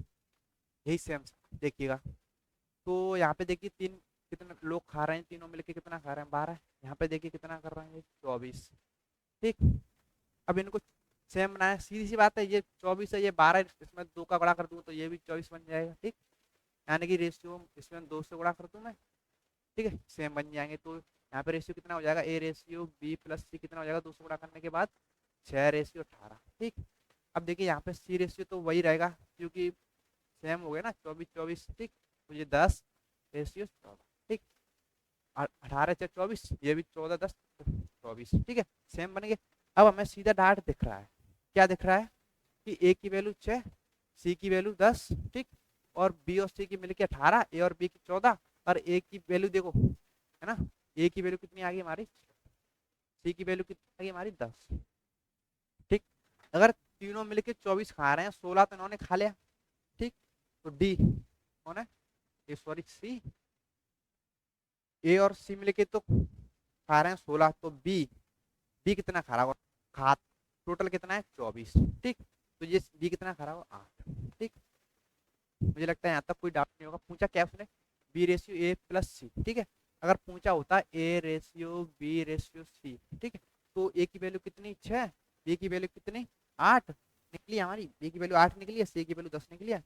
A: यही सेम देखिएगा। तो यहाँ पे देखिए तीन कितने लोग खा रहे हैं, तीनों मिलके कितना खा रहे हैं 12, यहाँ पे देखिए कितना कर रहे हैं 24। ठीक, अब इनको सेम बनाए, सीधी सी बात है, ये 24 है ये 12 है, इसमें 2 का गुणा कर दूं तो ये भी 24 बन जाएगा। ठीक, यानी कि रेशियो इसमें 2 से गुणा कर दूं मैं, ठीक है, सेम बन जाएंगे। तो यहाँ पे रेशियो कितना हो जाएगा, ए रेशियो बी प्लस सी कितना हो जाएगा 2 से गुणा करने के बाद 6 रेशियो 18। ठीक, अब देखिए यहाँ पे सी रेशियो तो वही रहेगा क्योंकि सेम हो गया ना 24 24। ठीक, तो ये 10 रेशियो 14। ठीक, 18 से 24, ये भी 14 10 24। ठीक है, सेम बन गए। अब हमें सीधा डाट दिख रहा है, क्या दिख रहा है कि ए की वैल्यू 6, सी की वैल्यू 10। ठीक, और बी और सी की मिलकर 18, ए और बी की 14, और ए की वैल्यू देखो है ना, ए की वैल्यू कितनी आ गई हमारी, सी की वैल्यू कितनी आ गई हमारी 10। ठीक, अगर तीनों मिलके 24 खा रहे हैं, 16 तो इन्होंने खा लिया। ठीक, तो डी कौन है, ये सॉरी सी, ए और सी मिलके तो खा रहे हैं 16, तो बी, बी कितना खा रहा होगा, खा टोटल कितना है 24। ठीक, तो ये बी कितना खा रहा होगा 8। ठीक, मुझे लगता है यहाँ तक कोई डाउट नहीं होगा। पूछा क्या उसने, B ratio A plus C. ठीक है, अगर पूछा होता A ratio B ratio C, ठीक है, तो ए की वैल्यू कितनी 6, बी की वैल्यू कितनी 8 निकली हमारी, बी की वैल्यू 8 निकली है, सी की वैल्यू 10 निकली है।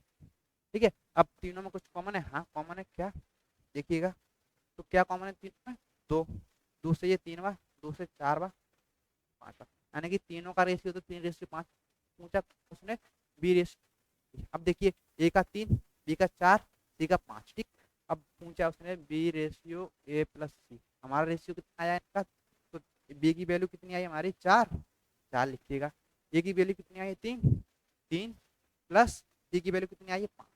A: ठीक है, अब तीनों में कुछ कॉमन है, हाँ कॉमन है, क्या देखिएगा, तो क्या कॉमन है तीनों में, 2, 2 से ये 3 बार, 2 से 4 बार, 5 बार, यानी कि तीनों का रेशियो तो 3:5 पूछा उसने बी रेशियो। अब देखिए ए का 3, बी का 4, सी का 5। ठीक, अब पूछा उसने बी रेशियो ए प्लस सी, हमारा रेशियो कितना आया इनका, तो बी की वैल्यू कितनी आई हमारी 4, 4 लिखिएगा, ए की वैल्यू कितनी आई 3, 3 प्लस सी की वैल्यू कितनी आई है 5।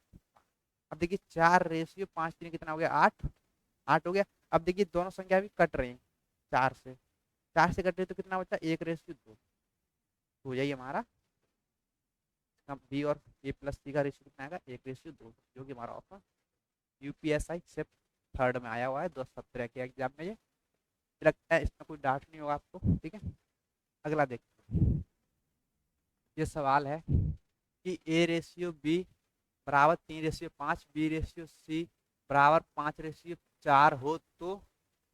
A: अब देखिए 4:5 3 कितना हो गया 8, 8 हो गया। अब देखिए दोनों संख्या भी कट रही हैं 4 से, 4 से कट रही तो कितना बचा 1:2, हो जाइए हमारा बी और ए प्लस सी का रेशियो कितना आएगा 1:2, जो कि हमारा ऑप्शन यूपीएसआई से 3rd में आया हुआ है 2017 के एग्जाम में। ये लगता है इसमें कोई डाउट नहीं होगा आपको। ठीक है, अगला देखते हैं। ये सवाल है कि ए रेशियो बी बराबर 3:5, बी रेशियो सी बराबर 5:4 हो तो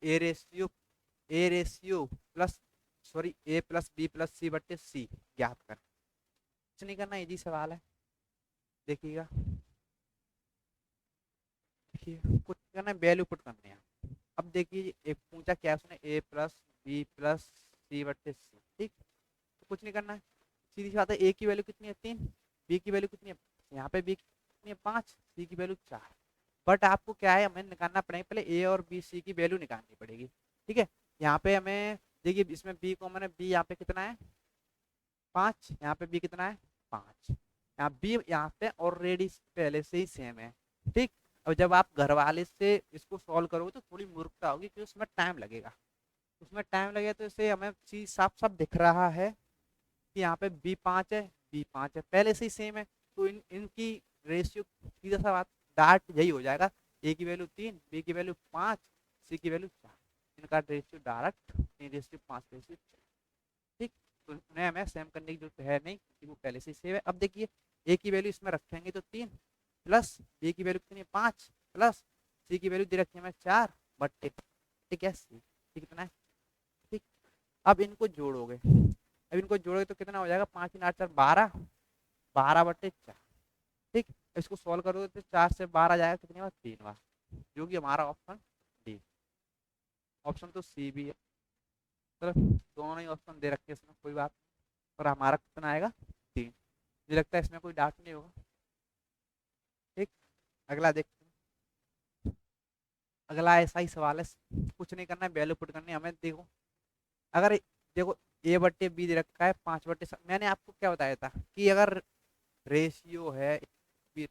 A: A ratio plus sorry A plus B plus C बट्टे सी ज्ञात करें। कुछ नहीं करना, इजी सवाल है, देखिएगा, देखिए कुछ करना है, वैल्यू पुट करनी है। अब देखिए एक पूछा क्या है उसने, ए प्लस बी प्लस सी बट्टे सी। ठीक, तो कुछ नहीं करना है, सीधी सी बात है, ए की वैल्यू कितनी है 3, बी की वैल्यू कितनी है, यहाँ पे बी कितनी है 5, सी की वैल्यू 4। बट आपको क्या है, हमें निकालना पड़ेगा पहले ए और बी सी की वैल्यू निकालनी पड़ेगी। ठीक है, यहाँ पे हमें देखिए इसमें बी कॉमन है, बी यहाँ पे कितना है 5, यहाँ पे बी कितना है 5, यहाँ बी यहाँ पे ऑलरेडी पहले से ही सेम है। ठीक, अब जब आप घर वाले से इसको सॉल्व करोगे तो थोड़ी मूर्खता होगी क्योंकि उसमें टाइम लगेगा, उसमें टाइम लगेगा, तो इसे हमें चीज साफ साफ दिख रहा है कि यहाँ पे बी 5 है, बी 5 है, पहले से ही सेम है, तो इनकी रेशियो सीधा सा बात डाट यही हो जाएगा, ए की वैल्यू 3, बी की वैल्यू 5, सी की वैल्यू 4, इनका रेशियो डायरेक्ट 3:5। ठीक, तो उन्हें हमें सेम करने की जरूरत है नहीं क्योंकि वो पहले से ही सेव है। अब देखिए ए की वैल्यू इसमें रखेंगे तो 3 प्लस बी की वैल्यू कितनी है 5 प्लस सी की वैल्यू दे रखी है हमें 4 बट्टे, ठीक है सी कितना है। ठीक, अब इनको जोड़ोगे, अब अब इनको जोड़ोगे तो कितना हो जाएगा, 5×4 12, 12/4। ठीक, इसको सॉल्व करोगे तो 4 से 12 जाएगा कितनी बार, 3 बार, जो कि हमारा ऑप्शन डी। ऑप्शन तो सी भी है। चलो दोनों ही ऑप्शन दे रखे हैं इसमें, कोई बात नहीं। और हमारा कितना आएगा, 3। मुझे लगता है इसमें कोई डाउट नहीं होगा। ठीक, अगला देखते हैं। अगला ऐसा ही सवाल है, कुछ नहीं करना है, वैल्यू पुट करनी है हमें। देखो अगर, देखो A/B दे रखा है 5/7, मैंने आपको क्या बताया था कि अगर रेशियो है, भी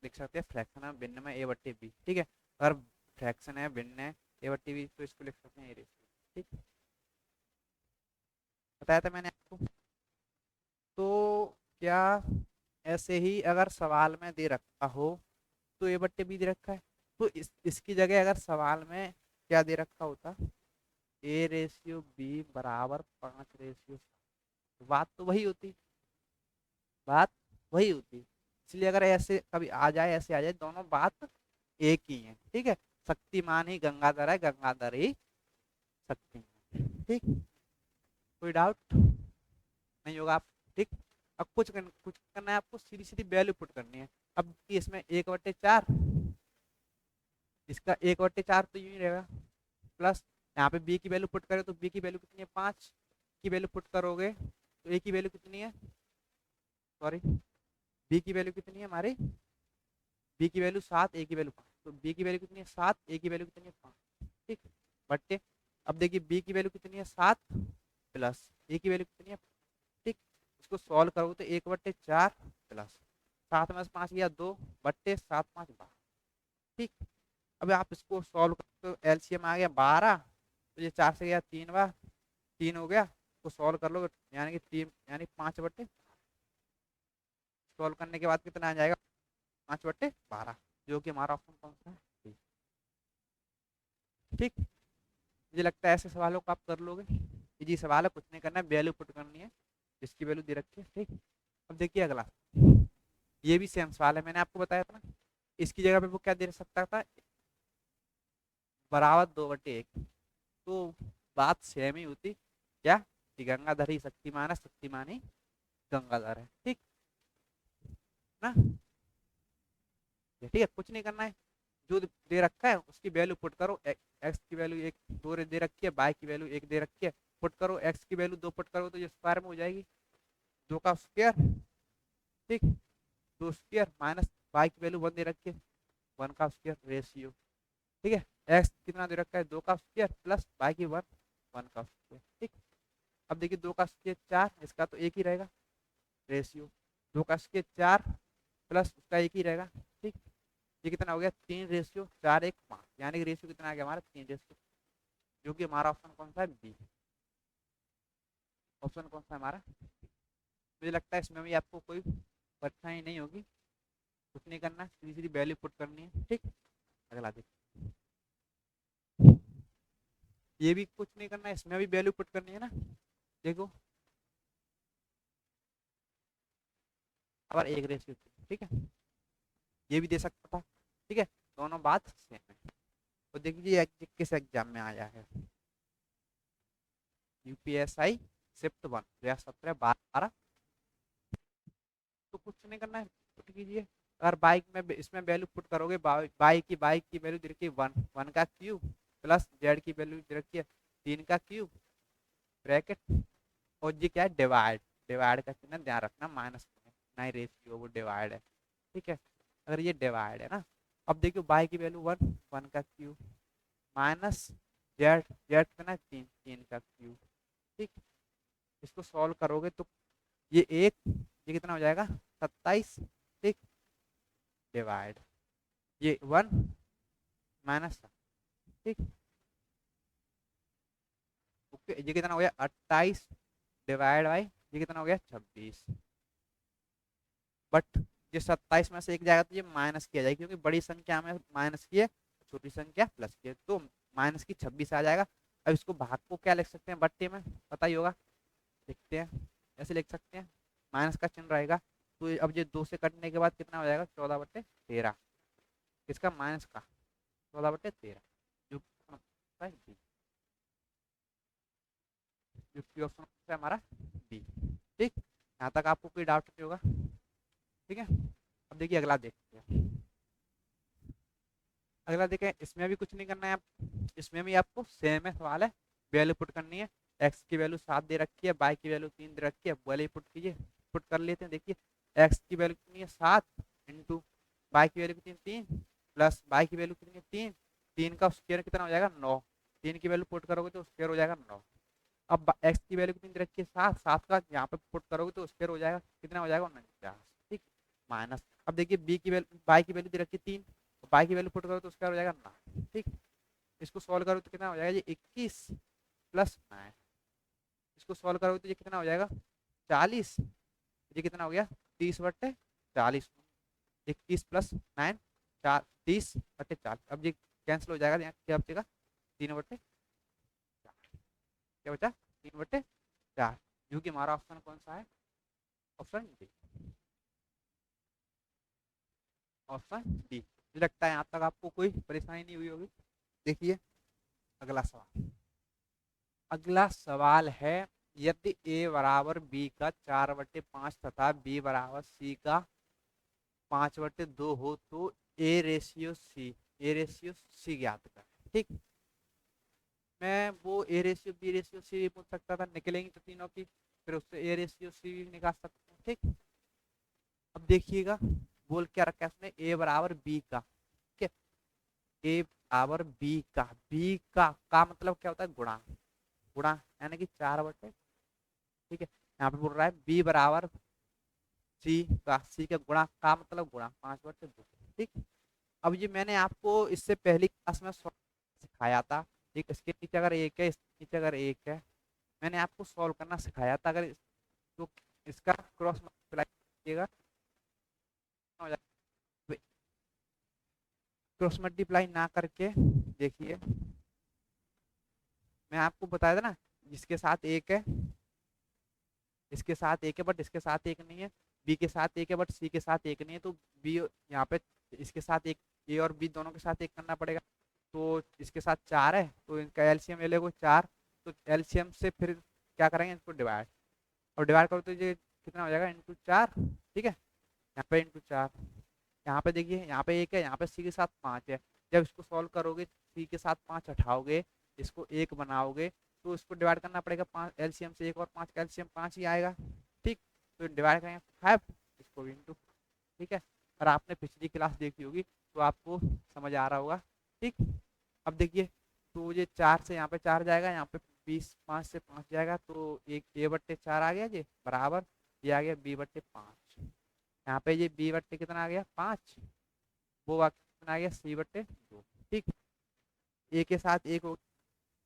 A: लिख सकते हैं फ्रैक्शन है भिन्न में A/B, ठीक है। अगर फ्रैक्शन है भिन्न है A/B, तो इसको लिख सकते हैं A रेशियो। ठीक, बताया था मैंने आपको। तो क्या ऐसे ही अगर सवाल में दे रखा हो, तो A/B दे रखा है, तो इसकी जगह अगर सवाल में क्या दे रखा होता, A/B बराबर 5/7, बात तो वही होती, बात वही होती। इसलिए अगर ऐसे कभी आ जाए, ऐसे आ जाए, दोनों बात एक ही है। ठीक है, शक्तिमान ही गंगाधर है, गंगाधर ही शक्तिमान। ठीक, कोई डाउट नहीं होगा आप। ठीक, अब कुछ करना है आपको, सीधी सीधी वैल्यू पुट करनी है। अब इसमें 1/4, इसका 1/4 तो यूं ही रहेगा, प्लस यहाँ पे बी की वैल्यू पुट करें तो बी की वैल्यू कितनी है, 5 की वैल्यू पुट करोगे तो ए की वैल्यू कितनी है, सॉरी बी की वैल्यू कितनी है हमारी, बी की वैल्यू 7, ए की वैल्यू 5, तो बी की वैल्यू कितनी है 7, ए की वैल्यू कितनी है 5। ठीक, बट्टे, अब देखिए बी की वैल्यू कितनी है 7, प्लस ए की वैल्यू कितनी है। ठीक, इसको सॉल्व करोगे तो 1/4 प्लस 7 में से 5 गया 2, बट्टे 7 5 12। ठीक, अब आप इसको सॉल्व करते हो, एलसीएम आ गया 12, तो ये 4 से गया 3 बार, 3 हो गया, तो सॉल्व कर लोगे यानी कि 3 यानी 5/, सॉल्व करने के बाद कितना आ जाएगा, 5/12, जो कि हमारा ऑप्शन कौन सा है, B। ठीक, मुझे लगता है ऐसे सवालों को आप कर लोगे। इजी सवाल है, कुछ नहीं करना है, वैल्यू पुट करनी है जिसकी वैल्यू दे रखी है। ठीक, अब देखिए अगला, ये भी सेम सवाल है, मैंने आपको बताया था ना, इसकी जगह पे वो क्या दे सकता था, बराबर 2/1। तो बात सेम ही होती, क्या कि गंगाधर ही शक्तिमान है, शक्तिमान ही गंगाधर है। ठीक ना, ठीक है, कुछ नहीं करना है, जो दे रखा है उसकी वैल्यू पुट करो। एक्स की वैल्यू 1 2 दे रखी है, वाई की वैल्यू 1 दे रखी है, पुट करो, एक्स की वैल्यू 2 पुट करो तो ये स्क्वायर में हो जाएगी, 2 का स्क्वायर। ठीक, 2 स्क्वायर माइनस वाई की वैल्यू 1 दे रखी है, 1 का स्क्वायर रेशियो। ठीक है, एक्स कितना दे रखा है, 2 का स्क्वायर प्लस वाई की 1, 1 का स्क्वायर। ठीक, अब देखिए 2 का स्क्वायर 4, इसका तो एक ही रहेगा रेशियो, 2 का स्क्वायर 4 प्लस उसका एक ही रहेगा। ठीक, ये कितना हो गया, 3/4 1 5, यानी कि रेशियो कितना आ गया हमारा, 3, जो कि हमारा ऑप्शन कौन सा है, बी। ऑप्शन कौन सा है हमारा, मुझे लगता है इसमें भी आपको कोई परेशानी नहीं होगी, कुछ नहीं करना, सीधी सीधी वैल्यू पुट करनी है। ठीक, अगला देखिए, ये भी कुछ नहीं करना है, इसमें भी वैल्यू पुट करनी है ना। देखो अब 1/3, ठीक है, ये भी दे सकता था। ठीक है, दोनों बात सेम है। तो देखिए ये किस एग्जाम में आया है, यूपीएसआई शिफ्ट 1 2017-12। तो कुछ नहीं करना है, पुट कीजिए। अगर बाइक में इसमें वैल्यू पुट करोगे, बाइक की वैल्यू दे रखी है 1, 1 का क्यूब प्लस जेड की वैल्यू दे रखी है 3 का क्यूब, ब्रैकेट, और ये क्या है, डिवाइड, डिवाइड का चिन्ह ध्यान रखना, माइनस नहीं, रेशियो वो डिवाइड है। ठीक है, अगर ये डिवाइड है ना, अब देखियो बाई की वैल्यू 1, 1 का क्यूब माइनस जेड, जेड कितना 3, 3 का क्यूब। ठीक, इसको सॉल्व करोगे तो ये एक, ये कितना हो जाएगा 27। ठीक, डिवाइड ये 1 माइनस, ठीक, ओके, ये कितना हो गया 28 डिवाइड बाई ये कितना हो गया 26। बट ये 27 में से एक जाएगा तो ये माइनस किया जाएगा, क्योंकि बड़ी संख्या में माइनस की है, छोटी संख्या प्लस की है, तो माइनस की 26 आ जाएगा। अब इसको भाग को क्या लिख सकते हैं, बट्टे में पता ही होगा, लिखते हैं, ऐसे लिख सकते हैं, माइनस का चिन्ह रहेगा। तो अब ये 2 से कटने के बाद कितना हो जाएगा, 14/13, इसका माइनस का 14/13, जो जो कि ऑप्शन है हमारा डी। ठीक, यहाँ तक आपको कोई डाउट नहीं होगा। ठीक है, अब देखिए अगला देखते हैं। अगला देखें, इसमें भी कुछ नहीं करना है आप, इसमें भी आपको सेम है सवाल है, वैल्यू पुट करनी है। एक्स की वैल्यू 7 दे रखी है, वाई की वैल्यू 3 दे रखी है, वैल्यू पुट कीजिए। पुट कर लेते हैं, देखिए एक्स की वैल्यू कितनी है 7 इंटू वाई की वैल्यू कितनी है 3 प्लस वाई की वैल्यू कितनी है 3, 3 का स्क्वायर कितना हो जाएगा 9, 3 की वैल्यू पुट करोगे तो स्क्वायर हो जाएगा 9। अब एक्स की वैल्यू कितनी दे रखी है 7, 7 का यहाँ पे पुट करोगे तो स्क्वायर हो जाएगा, कितना हो जाएगा 49। ठीक, माइनस, अब देखिए बी की वैल्यू, वाई की वैल्यू दे रखी है 3, वाई की वैल्यू पुट करो तो स्क्वायर हो जाएगा 9। ठीक, इसको सॉल्व करो तो कितना हो जाएगा ये 21 प्लस 9, इसको सॉल्व करोगे तो ये कितना हो जाएगा 40, ये कितना हो गया 30/40, 21 प्लस 9 30/40। अब ये कैंसिल हो जाएगा, यहाँ क्या बचेगा 3/4, क्या बचा 3/4, क्योंकि हमारा ऑप्शन कौन सा है, ऑप्शन डी, ऑप्शन डी। मुझे लगता है यहाँ तक आपको कोई परेशानी नहीं हुई होगी। देखिए अगला सवाल, अगला सवाल है, यदि ए बराबर बी का 4/5 तथा बी बराबर सी का 5/2 हो तो ए रेशियो सी ज्ञात करें। ठीक, मैं वो A ratio B ratio C भी पूछ सकता था, निकलेंगी तो तीनों की, फिर उससे ए रेशियो सी भी निकाल सकते हैं। ठीक, अब देखिएगा बोल क्या रखा है उसने, ए बराबर बी का, ठीक है, ए बराबर बी का मतलब क्या होता है गुणा, गुणा यानी कि 4/, ठीक है, यहाँ पे बोल रहा है बी बराबर सी का गुणा का मतलब गुणा 5/2। ठीक, अब ये मैंने आपको इससे पहली क्लास में सिखाया था। ठीक, इसके नीचे अगर एक है, इसके नीचे अगर एक है, मैंने आपको सॉल्व करना सिखाया था। अगर तो इसका क्रॉस मल्टीप्लाई कीजिएगा, क्रॉस मल्टीप्लाई ना करके देखिए, मैं आपको बताया था ना, जिसके साथ एक है इसके साथ एक है बट इसके साथ एक नहीं है, बी के साथ एक है बट सी के साथ एक नहीं है, तो बी यहाँ पे इसके साथ एक, ए और बी दोनों के साथ एक करना पड़ेगा। तो इसके साथ 4 है तो इनका एलसीएम ले लेगा 4, तो एलसीएम से फिर क्या करेंगे इसको डिवाइड, और डिवाइड करो तो ये कितना हो जाएगा ×4। ठीक है, यहाँ पे ×4, यहाँ पे देखिए यहाँ पे एक है, यहाँ पे सी के साथ 5 है। जब इसको सॉल्व करोगे सी के साथ 5 हटाओगे, इसको 1 बनाओगे, तो इसको डिवाइड करना पड़ेगा 5 एलसीएम से, 1 और 5 का एलसीएम 5 ही आएगा। ठीक, तो डिवाइड करेंगे 5, इसको भी इंटू। ठीक है, और आपने पिछली क्लास देखी होगी तो आपको समझ आ रहा होगा। ठीक, अब देखिए तो ये 4 से यहाँ पे 4 जाएगा, यहाँ पे 20, 5 से 5 जाएगा, तो एक a/4 आ गया, ये बराबर ये आ गया b/5। यहाँ पे ये b/, कितना आ गया 5, वो कितना आ गया c/2। ठीक, ए के साथ एक हो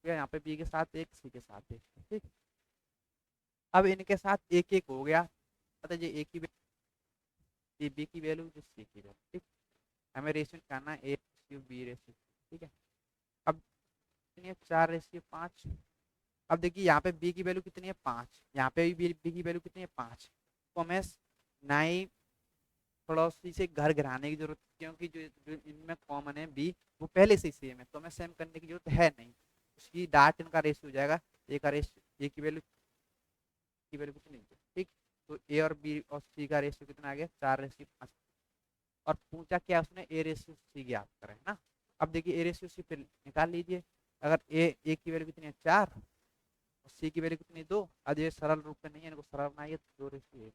A: गया, यहाँ पे बी के साथ एक, सी के साथ एक। ठीक, अब इनके साथ एक एक हो गया, मतलब ये ए की ये बी की वैल्यू, जो सी की वैल्यू। ठीक, हमें रेशियो निकालना है, ए रेशियो बी रेशियो। ठीक है, अब 4/5। अब देखिए यहाँ पे बी की वैल्यू कितनी है 5, यहाँ पे भी बी की वैल्यू कितनी है 5, तो हमें नाई पड़ोसी से घर घराने की जरूरत, क्योंकि जो जो इनमें कॉमन है बी, वो पहले से ही सेम है, तो हमें सेम करने की जरूरत है नहीं। उसकी डाट इनका रेशियो हो जाएगा, ए का रेशियो, ए की वैल्यू कितनी है। ठीक, तो ए और बी और सी का रेशियो कितना आ गया 4/5, और पूछा क्या उसने ए रेशियो सी ज्ञात करें ना। अब देखिए ए रेशियो सी फिर निकाल लीजिए, अगर ए की वैल्यू कितनी है 4 और सी की वैल्यू कितनी 2, अब ये सरल रूप में नहीं है, इनको सरल बनाइए तो 2/1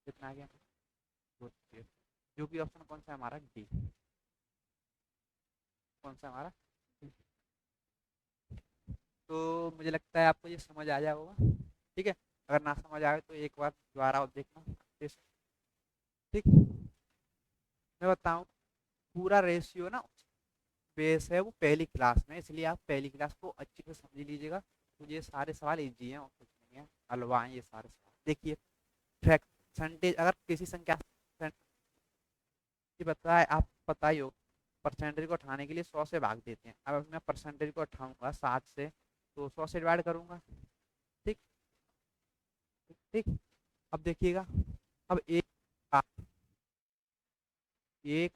A: कितना आ गया 2/1, जो कि ऑप्शन कौन सा है हमारा डी, कौन सा हमारा। तो मुझे लगता है आपको ये समझ आ जाएगा होगा। ठीक है, अगर ना समझ आए तो एक बार दोबारा और देखना। ठीक, मैं बताऊं, पूरा रेशियो ना बेस है वो पहली क्लास में, इसलिए आप पहली क्लास को अच्छे से समझ लीजिएगा। तो ये सारे सवाल इजी हैं और कुछ नहीं है, हलवा हैं ये सारे सवाल। देखिए परसेंटेज, अगर किसी संख्या बताए, आप पता ही हो परसेंटेज को उठाने के लिए 100 से भाग देते हैं। अब मैं परसेंटेज को उठाऊंगा 7 से, तो 100 से डिवाइड करूंगा। ठीक, ठीक, अब देखिएगा, अब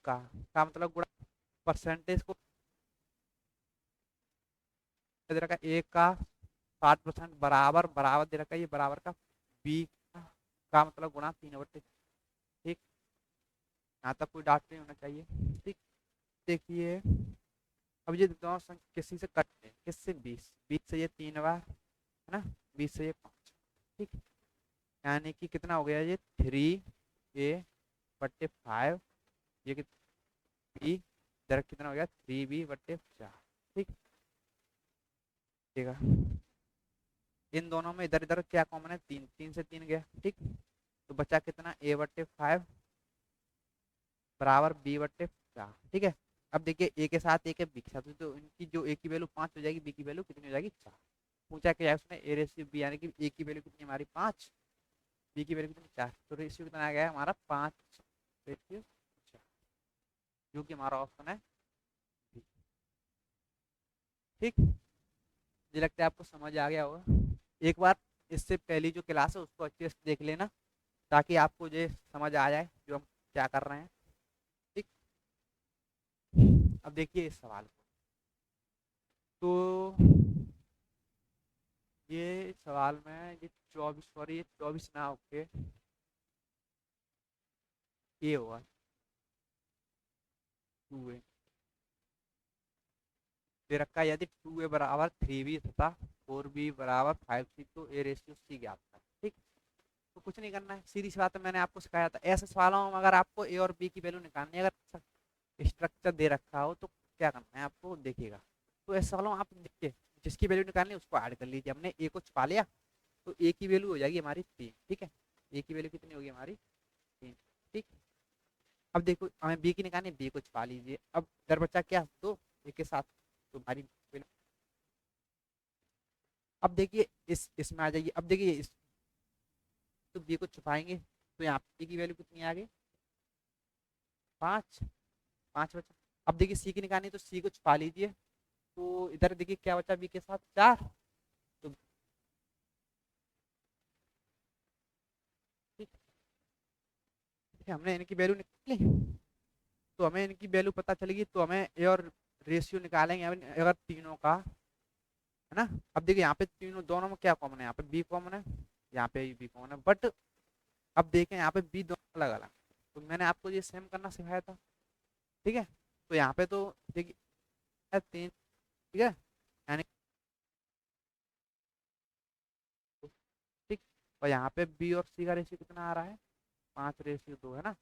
A: का का मतलब गुणा परसेंटेज को दे रखा है, 1 का 60% बराबर बराबर दे रखा है, ये बराबर का बी का मतलब गुणा 3/3। ठीक, यहाँ तक कोई डाउट नहीं होना चाहिए। ठीक, देखिए अब ये दोनों संख्या किसी से कटते हैं, किससे? 20, 20 से ये 3 बार है ना, 20 से ये 5। ठीक, यानी कि कितना हो गया ये 3a/5, ये बी इधर कितना हो गया 3b/4। ठीक, ठीक है, इन दोनों में इधर इधर क्या कॉमन है? 3, 3 से 3 गया। ठीक, तो बचा कितना? a/5 बराबर b/4। ठीक है, अब देखिए ए के साथ ए के बी के साथ, तो इनकी जो ए की वैल्यू 5 हो जाएगी, बी की वैल्यू कितनी हो जाएगी? 4। पूछा क्या है उसने? ए रेशियो बी, यानी कि ए की वैल्यू कितनी हमारी 5, बी की वैल्यू कितनी 4, तो रेशियो कितना आ गया हमारा 5/4, जो कि हमारा ऑप्शन है बी। ठीक, मुझे लगता है आपको समझ आ गया होगा। एक बार इससे पहली जो क्लास है उसको अच्छे से देख लेना, ताकि आपको ये समझ आ जाए जो हम क्या कर रहे हैं। ठीक, अब देखिए इस सवाल को, तो ये सवाल में ये 24, सॉरी ये 24 ना होके ये होगा 2a दे रखा है। यदि 2a बराबर 3b तथा 4b बराबर 5c, तो ए रेशियो सी ज्ञात है। ठीक, तो कुछ नहीं करना है, सीधी सी बात है, मैंने आपको सिखाया था। ऐसे सवालों में अगर आपको ए और बी की वैल्यू निकालनी है, अगर स्ट्रक्चर दे रखा हो, तो क्या करना है आपको? देखिएगा, तो ऐसे सवालों में आप देखिए जिसकी वैल्यू निकालनी है उसको ऐड कर लीजिए। हमने ए को छुपा लिया, तो ए की वैल्यू हो जाएगी हमारी 3। ठीक है, ए की वैल्यू कितनी होगी हमारी? 3। ठीक, अब देखो हमें बी की निकालनी है, बी को छुपा लीजिए। अब इधर बच्चा क्या? तो ए के साथ, तो हमारी अब देखिए इसमें आ जाइए। अब देखिए इस, तो बी को छुपाएंगे, तो यहाँ बी की वैल्यू कितनी आ गई? 5, 5 बचा। अब देखिए सी की निकालनी है, तो सी को छुपा लीजिए, तो इधर देखिए क्या बचा बी के साथ? 4। तो ठीक है, हमने इनकी वैल्यू निकाली, तो हमें इनकी वैल्यू पता चलेगी, तो हमें ए और रेशियो निकालेंगे अगर तीनों का, है ना। अब देखिए यहाँ पे तीनों दोनों में क्या कॉमन है? यहाँ पे बी कॉमन है, यहाँ पे बी कॉमन है, बट अब देखें यहाँ पे बी दोनों अलग अलग, तो मैंने आपको ये सेम करना सिखाया था। ठीक है, तो यहाँ पे तो देखिए 3। ठीक है, यानी ठीक, और यहाँ पे बी और सी का रेशियो कितना आ रहा है? 5/2 है ना।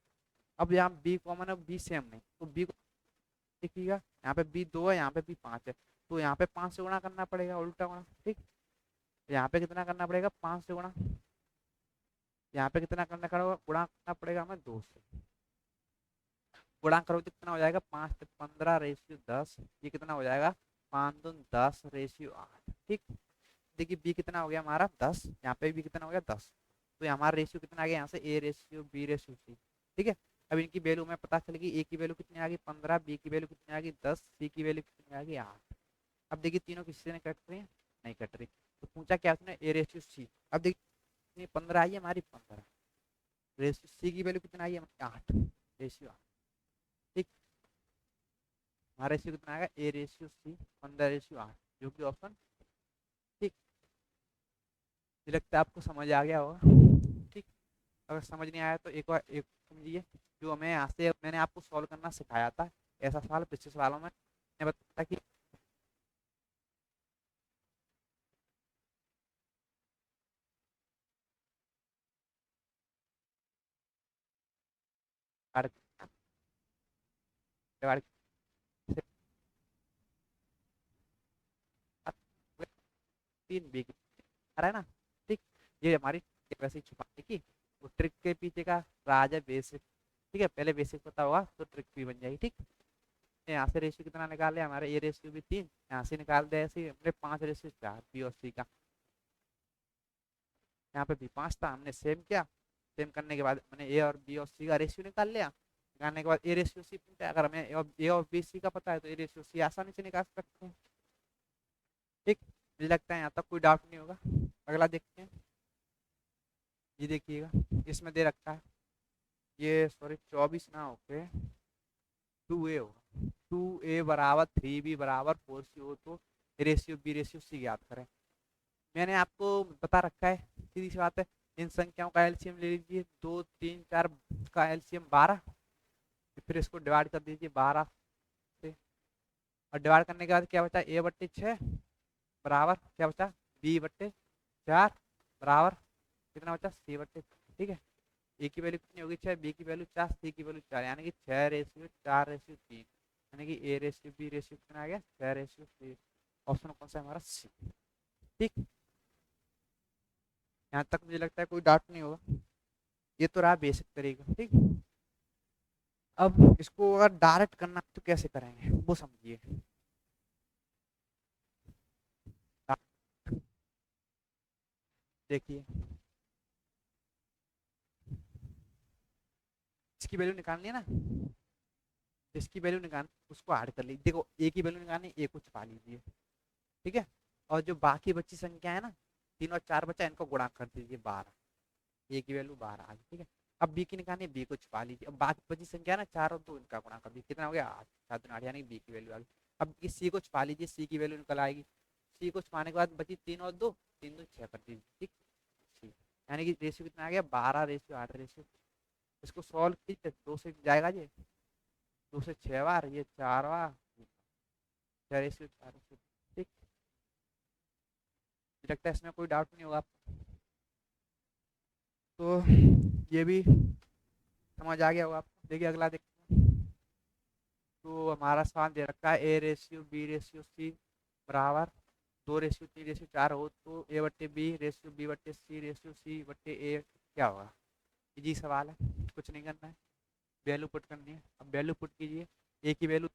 A: अब यहाँ बी कॉमन है, बी सेम नहीं, तो बी को देखिएगा, यहाँ पे बी 2 है, यहाँ पे बी 5 है, तो यहाँ पे 5 से गुणा करना पड़ेगा, उल्टा गुणा। ठीक, यहाँ पे कितना करना पड़ेगा? 5 से गुणा। यहाँ पे कितना करना पड़ेगा? गुणा करना पड़ेगा हमें 2 से। गुणा करो तो कितना हो जाएगा? 5/15/10। ये कितना हो जाएगा? 5×10/8। ठीक, देखिए बी कितना हो गया हमारा? 10। यहाँ पे भी कितना हो गया? 10। तो ये हमारा रेशियो कितना आ गया यहाँ से? a/b/c। ठीक है, अब इनकी वैल्यू हमें पता चल गई। ए की वैल्यू कितनी आ गई? 15, बी की वैल्यू कितनी आ गई? 10, सी की वैल्यू कितनी आ गई? 8। अब देखिए तीनों किसी से कट रही है? नहीं कट रही, तो पूछा क्या उसने? a/c। अब देखिए 15 आई है हमारी, 15 रेशियो, सी की वैल्यू कितना आई है? 8, रेशियो 8। ठीक, हमारा रेशियो कितना आएगा? a/c 15/8, जो कि ऑप्शन। ठीक, मुझे लगता है आपको समझ आ गया होगा। ठीक, अगर समझ नहीं आया तो एक बार एक समझिए, जो हमें यहाँ से मैंने आपको सॉल्व करना सिखाया था, ऐसा सवाल पिछले सवालों में मैंने बताया कि डिवाइड से 3b आ रहा है ना। ठीक, ये हमारी वैसे ही छुपाने की वो ट्रिक के पीछे का राज है, बेसिक। ठीक है, पहले बेसिक पता होगा तो ट्रिक भी बन जाएगी। ठीक, यहाँ से रेशियो कितना निकाल लिया? हमारे ए रेशियो भी 3, यहाँ से निकाल दिया ऐसे हमने 5/4, बी और सी का। यहाँ पे भी 5 था, हमने सेम किया। सेम करने के बाद मैंने ए और बी और सी का रेशियो निकाल लिया। निकालने के बाद ए रेशियो सी पूछा है, अगर हमें ए और बी सी का पता है, तो ए रेशियो सी आसानी से निकाल सकते हैं। ठीक, मुझे लगता है यहाँ तक कोई डाउट नहीं होगा। अगला देखते हैं, ये देखिएगा इसमें दे रखा है, ये सॉरी 24 ना होके 2a होगा। 2a बराबर 3b बराबर 4c हो, तो रेशियो बी रेशियो सी याद करें। मैंने आपको बता रखा है, सीधी सी बात है, इन संख्याओं का एलसीएम ले लीजिए, 2 3 4 का एलसीएम 12, फिर इसको डिवाइड कर दीजिए 12 से, और डिवाइड करने के बाद क्या बचा, a/6 बराबर क्या बचा, b/4 बराबर कितना बचा, c/3। ठीक है, ए की वैल्यू कितनी होगी 6, बी की वैल्यू 4, सी की वैल्यू 4, यानी कि 6:4:3, यानी कि ए रेशियो बी रेशियो कितना आ गया, 6:3। ऑप्शन कौन सा है हमारा, सी। ठीक, यहाँ तक मुझे लगता है कोई डाउट नहीं होगा। ये तो रहा बेसिक तरीका। ठीक, अब इसको अगर डायरेक्ट करना है तो कैसे करेंगे वो समझिए। देखिए, इसकी वैल्यू निकालनी है ना, जिसकी वैल्यू निकालनी उसको ऐड कर लीजिए। देखो, ए की वैल्यू निकालनी, ए को छुपा लीजिए। ठीक है, और जो बाकी बची संख्या है ना, 3 और 4 बचा, इनको गुणा कर दीजिए 12, ए की वैल्यू 12 आ गई। ठीक है, अब बी की निकालनी है, बी को छुपा लीजिए। अब बाकी बची संख्या है ना 4 और 2, इनका गुणा कर दीजिए, कितना हो गया 8, 7 8, यानी बी की वैल्यू आ गई। अब सी को छुपा लीजिए, सी की वैल्यू निकल आएगी। सी को छुपाने के बाद बची 3 और 2, 3 2 6 कर दीजिए। ठीक, सी यानी कि रेशियो कितना आ गया, 12:8 रेशियो। इसको सॉल्व कीजिए, 2 से जाएगा ये, 2 से 6 बार, ये 4 बार, 6:4। ठीक, मुझे लगता है इसमें कोई डाउट नहीं होगा आपको। तो ये भी समझ आ गया होगा आपको। देखिए अगला देखते हैं। तो हमारा सवाल दे रखा है, a/b/c बराबर 2:3:4 हो तो a/b/b/c/c/ए क्या होगा। इजी सवाल है, कुछ नहीं करना है, वैल्यू पुट करनी है। अब वैल्यू पुट कीजिए, ए की वैल्यू,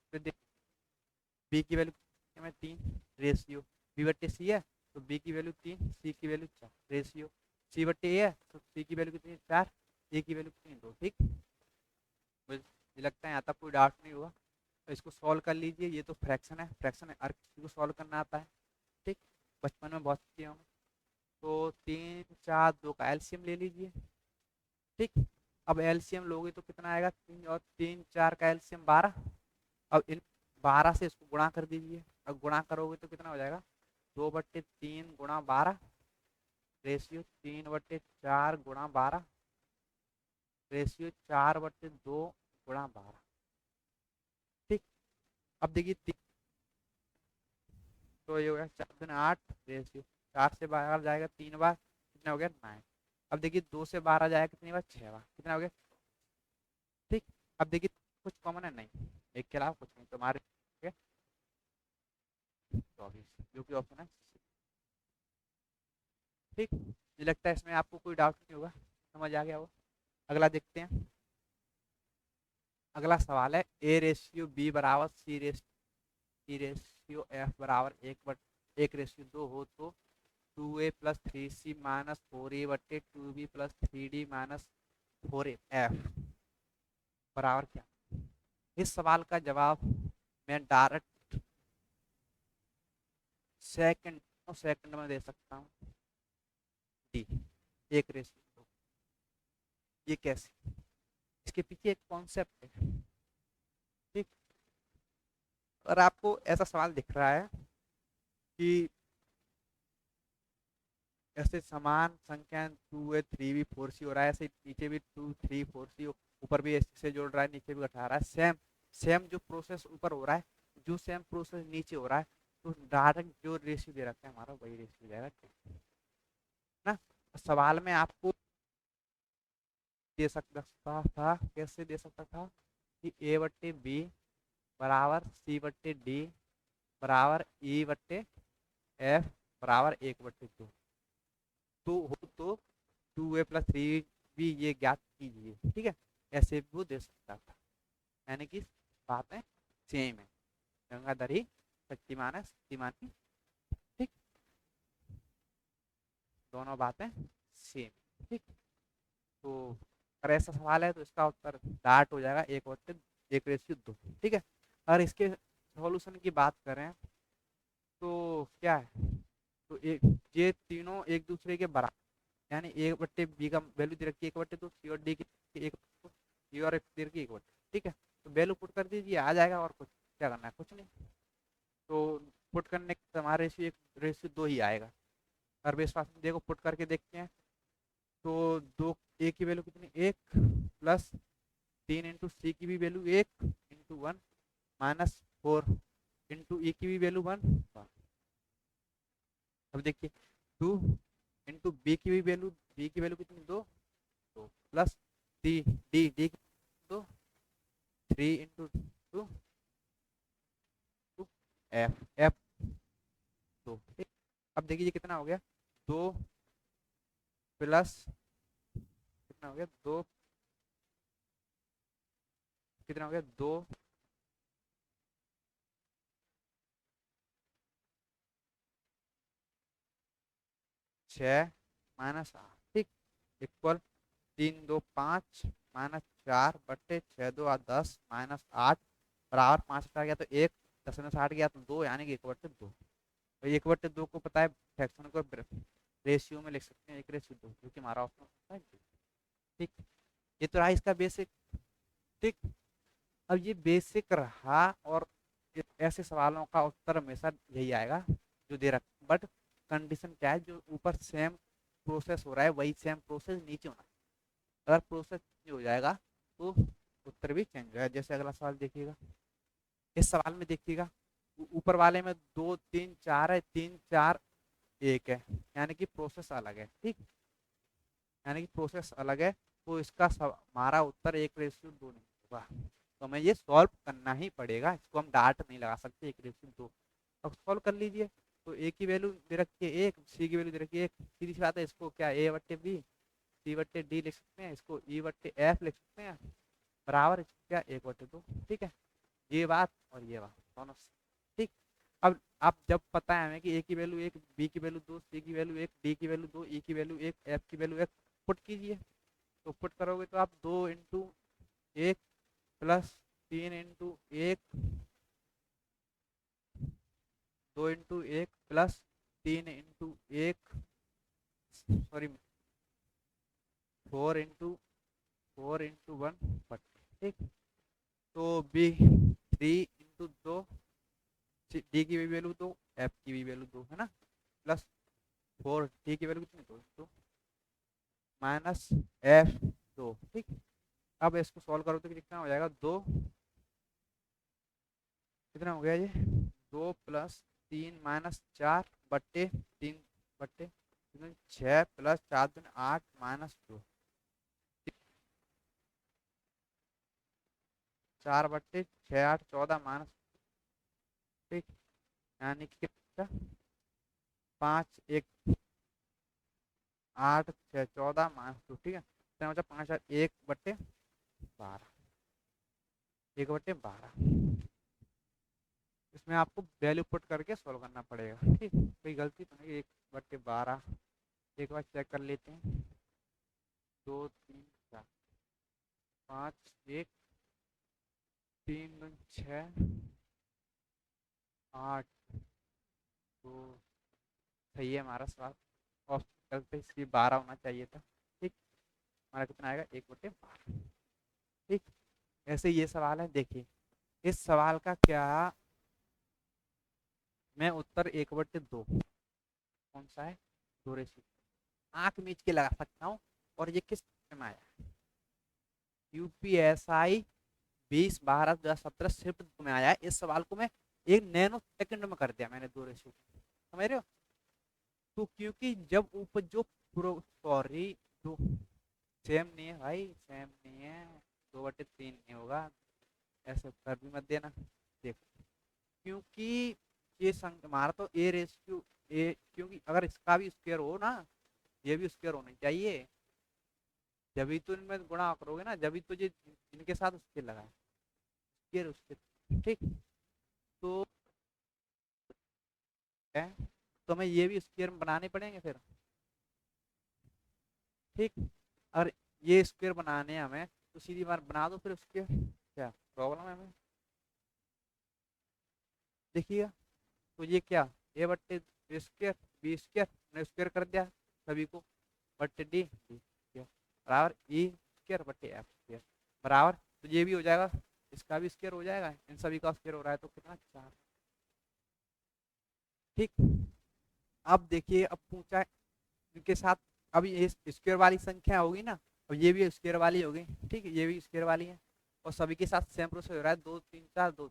A: बी की वैल्यू में 3, रेशियो b/c है तो बी की वैल्यू 3, सी की वैल्यू 4, रेशियो c/a है तो सी की वैल्यू कितनी 4, ए की वैल्यू कितनी 2। ठीक, मुझे लगता है यहाँ तक कोई डाउट नहीं हुआ। तो इसको सॉल्व कर लीजिए, ये तो फ्रैक्शन है, फ्रैक्शन है, हर किसी को सॉल्व करना आता है। ठीक, बचपन में बहुत किए होंगे। तो 3 4 2 का एलसीएम ले लीजिए। ठीक, अब एलसीएम लोगे तो कितना आएगा, 3 और 3 4 का एलसीएम 12। अब इन 12 से इसको गुणा कर दीजिए, अब गुणा करोगे तो कितना हो जाएगा, 2/3 गुणा 12, रेशियो 3/4 गुणा 12, रेशियो 4/2 गुणा 12। ठीक, अब देखिए तो ये हो गया 4 दूनी 8, रेशियो 4 से 12 जाएगा 3 बार, कितना हो गया 9। अब देखिए 2 से 12 जाएगा कितनी बार, 6 बार, कितना हो गया। ठीक, अब देखिए कुछ कॉमन है नहीं, एक के अलावा कुछ नहीं, तो हमारे 24, जो कि ऑप्शन है। ठीक, मुझे लगता है इसमें आपको कोई डाउट नहीं होगा, समझ आ गया होगा। अगला देखते हैं। अगला सवाल है, a/b/c/एफ बराबर 1/1 हो तो 2a+3c−4a/2b+3d−4f बराबर क्या। इस सवाल का जवाब मैं डायरेक्ट सेकंड सेकंड में दे सकता हूँ, डी 1:2। ये कैसे, इसके पीछे एक कॉन्सेप्ट है। ठीक, अगर आपको ऐसा सवाल दिख रहा है कि ऐसे समान संख्या 2a 3b 4c हो रहा है, ऐसे नीचे भी 2 3 4c, ऊपर भी ऐसे जोड़ रहा है, नीचे भी घटा रहा है, सेम सेम जो प्रोसेस ऊपर हो रहा है, जो सेम प्रोसेस नीचे हो रहा है, तो डायरेक्ट जो रेशियो दे रखा है हमारा वही रेशियो जाएगा। ना, सवाल में आपको दे सकता था, कैसे दे सकता था कि a/b बराबर c/d बराबर e/f बराबर 1/2, तो हो तो 2a+3b ये ज्ञात कीजिए। ठीक है, ऐसे भी वो दे सकता था, यानी कि बातें सेम है, गंगाधरी शक्तिमान है, शक्तिमान की। ठीक, दोनों बातें सेम। ठीक, तो अगर ऐसा सवाल है तो इसका उत्तर डार्ट हो जाएगा 1/1:2। ठीक है, अगर इसके सॉल्यूशन की बात करें तो क्या है, तो एक, ये तीनों एक दूसरे के बराबर, यानी 1/b का वैल्यू दे रखी है 1/2, सी और डी की 1/2, ये और एक दे रखी है 1/2। ठीक है, तो वैल्यू पुट कर दीजिए, आ जाएगा, और कुछ क्या करना है, कुछ नहीं। तो पुट करने के हमारा रेशियो 1:2 ही आएगा। और विश्वास देखो पुट करके देखते हैं, तो दो ए की वैल्यू कितनी, एक, प्लस 3 इंटू सी की भी वैल्यू एक, इंटू 1, माइनस 4 इंटू ई की भी वैल्यू 1। अब देखिए 2 इंटू बी की भी वैल्यू, बी की वैल्यू कितनी, दो, तो प्लस डी, डी डी दो, 3 into two, two, F F दो, ठीक। अब देखिए ये कितना हो गया, दो प्लस कितना हो गया, दो, कितना हो गया, दो, 6 माइनस 8, ठीक, इक्वल 3 2 5 माइनस 4/6 2 10 माइनस 8 बराबर 5 आ गया तो एक, 10 में से 8 गया तो 2, यानी कि 1/2। तो 1/2 को पता है फ्रैक्शन को रेशियो में लिख सकते हैं, 1/2, जो कि हमारा ऑप्शन होता है, ठीक। ये तो रहा इसका बेसिक, ठीक। अब ये बेसिक रहा, और ऐसे सवालों का उत्तर हमेशा यही आएगा जो दे रखा, बट कंडीशन क्या है, जो ऊपर सेम प्रोसेस हो रहा है वही सेम प्रोसेस नीचे होना। अगर प्रोसेस चेंज हो जाएगा तो उत्तर भी चेंज हो जाएगा। जैसे अगला सवाल देखिएगा, इस सवाल में देखिएगा ऊपर वाले में 2 3 4 है, 3 4 1 है, यानी कि प्रोसेस अलग है, ठीक, यानी कि प्रोसेस अलग है, तो इसका हमारा उत्तर 1:2 नहीं होगा। तो हमें ये सॉल्व करना ही पड़ेगा, इसको हम डाट नहीं लगा सकते, 1:2। अब सॉल्व कर लीजिए, तो ए की वैल्यू दे रखी है एक, सी की वैल्यू दे रखी है एक, सीधी सी बात है, इसको क्या A/B, C/D लिख सकते हैं, इसको E/F लिख सकते हैं, बराबर क्या 1/2, ठीक है। ये बात और ये बात दोनों, ठीक। अब आप जब पता है हमें कि ए की वैल्यू एक, बी की वैल्यू दो, सी की वैल्यू एक, डी की वैल्यू दो, ई की वैल्यू एक, एफ की वैल्यू एक, पुट कीजिए। तो पुट करोगे तो आप 2 into 1 plus 3 into 1, 2 into 1 plus 3 into 1, sorry 4 into 1, ठीक। तो बी 3 इंटू 2, डी की भी वैल्यू दो, एफ की भी वैल्यू दो, है ना, प्लस 4, डी की वैल्यू कितनी, दो, माइनस एफ दो, ठीक। अब इसको सॉल्व करो तो कितना हो जाएगा, दो, कितना हो गया ये, 2 + 3 - 4/3, 6 + 4 × 8 -2, 4/6 8 14 ठीक, यानी कि कितना, 5 1 8 6 14 -2, ठीक है, तो मतलब 5 1/12, 1/12। इसमें आपको वैल्यू पुट करके सॉल्व करना पड़ेगा, ठीक, कोई गलती तो नहीं, 1/12, एक बार चेक कर लेते हैं, 2 3 4 5 1 3 6 8, तो सही है हमारा सवाल, ऑप्शन पे इसकी 12 होना चाहिए था, ठीक। हमारा कितना आएगा, 1/12, ठीक। ऐसे ये सवाल है, देखिए इस सवाल का क्या, मैं उत्तर 1/2 कौन सा है, 2 आंख मीच के लगा सकता हूँ। और ये किस में आया, यूपीएसआई 20 12 2017 शिफ्ट में आया है। इस सवाल को मैं 1 नैनो सेकंड में कर दिया मैंने, 2:, समझ रहे हो। तो क्योंकि जब ऊपर जो, सॉरी, जो सेम नहीं है भाई, सेम नहीं है, 2/3 नहीं होगा, ऐसे कर भी मत देना, देखो, क्योंकि ये हमारा तो A/A, क्योंकि अगर इसका भी स्क्वायर हो ना, ये भी स्क्वायर होना चाहिए, जब भी तो इनमें गुणा करोगे ना, जब भी तो ये इनके साथ स्क्वायर लगाए, स्क्वायर उसके, ठीक। तो है, तो हमें ये भी स्क्वायर बनाने पड़ेंगे फिर, ठीक। अगर ये स्क्वायर बनाने हैं हमें, तो सीधी बार बना दो फिर स्क्वायर, क्या प्रॉब्लम है हमें, देखिएगा। तो ये क्या, A/स्क्वायर, B स्क्वायर, ने स्क्वायर कर दिया सभी को, /D स्क्वायर बराबर E²/F² बराबर, तो ये भी हो जाएगा, इसका भी स्क्वायर हो जाएगा, इन सभी का स्क्वायर हो रहा है, तो कितना, 4, ठीक। अब देखिए, अब पूछा है इनके साथ अब ये स्क्वायर वाली संख्या होगी ना, अब ये भी स्क्वायर वाली होगी, ठीक है, ये भी स्क्वायर वाली है, और सभी के साथ सेम प्रोसेस हो रहा है, 2 3 4 2,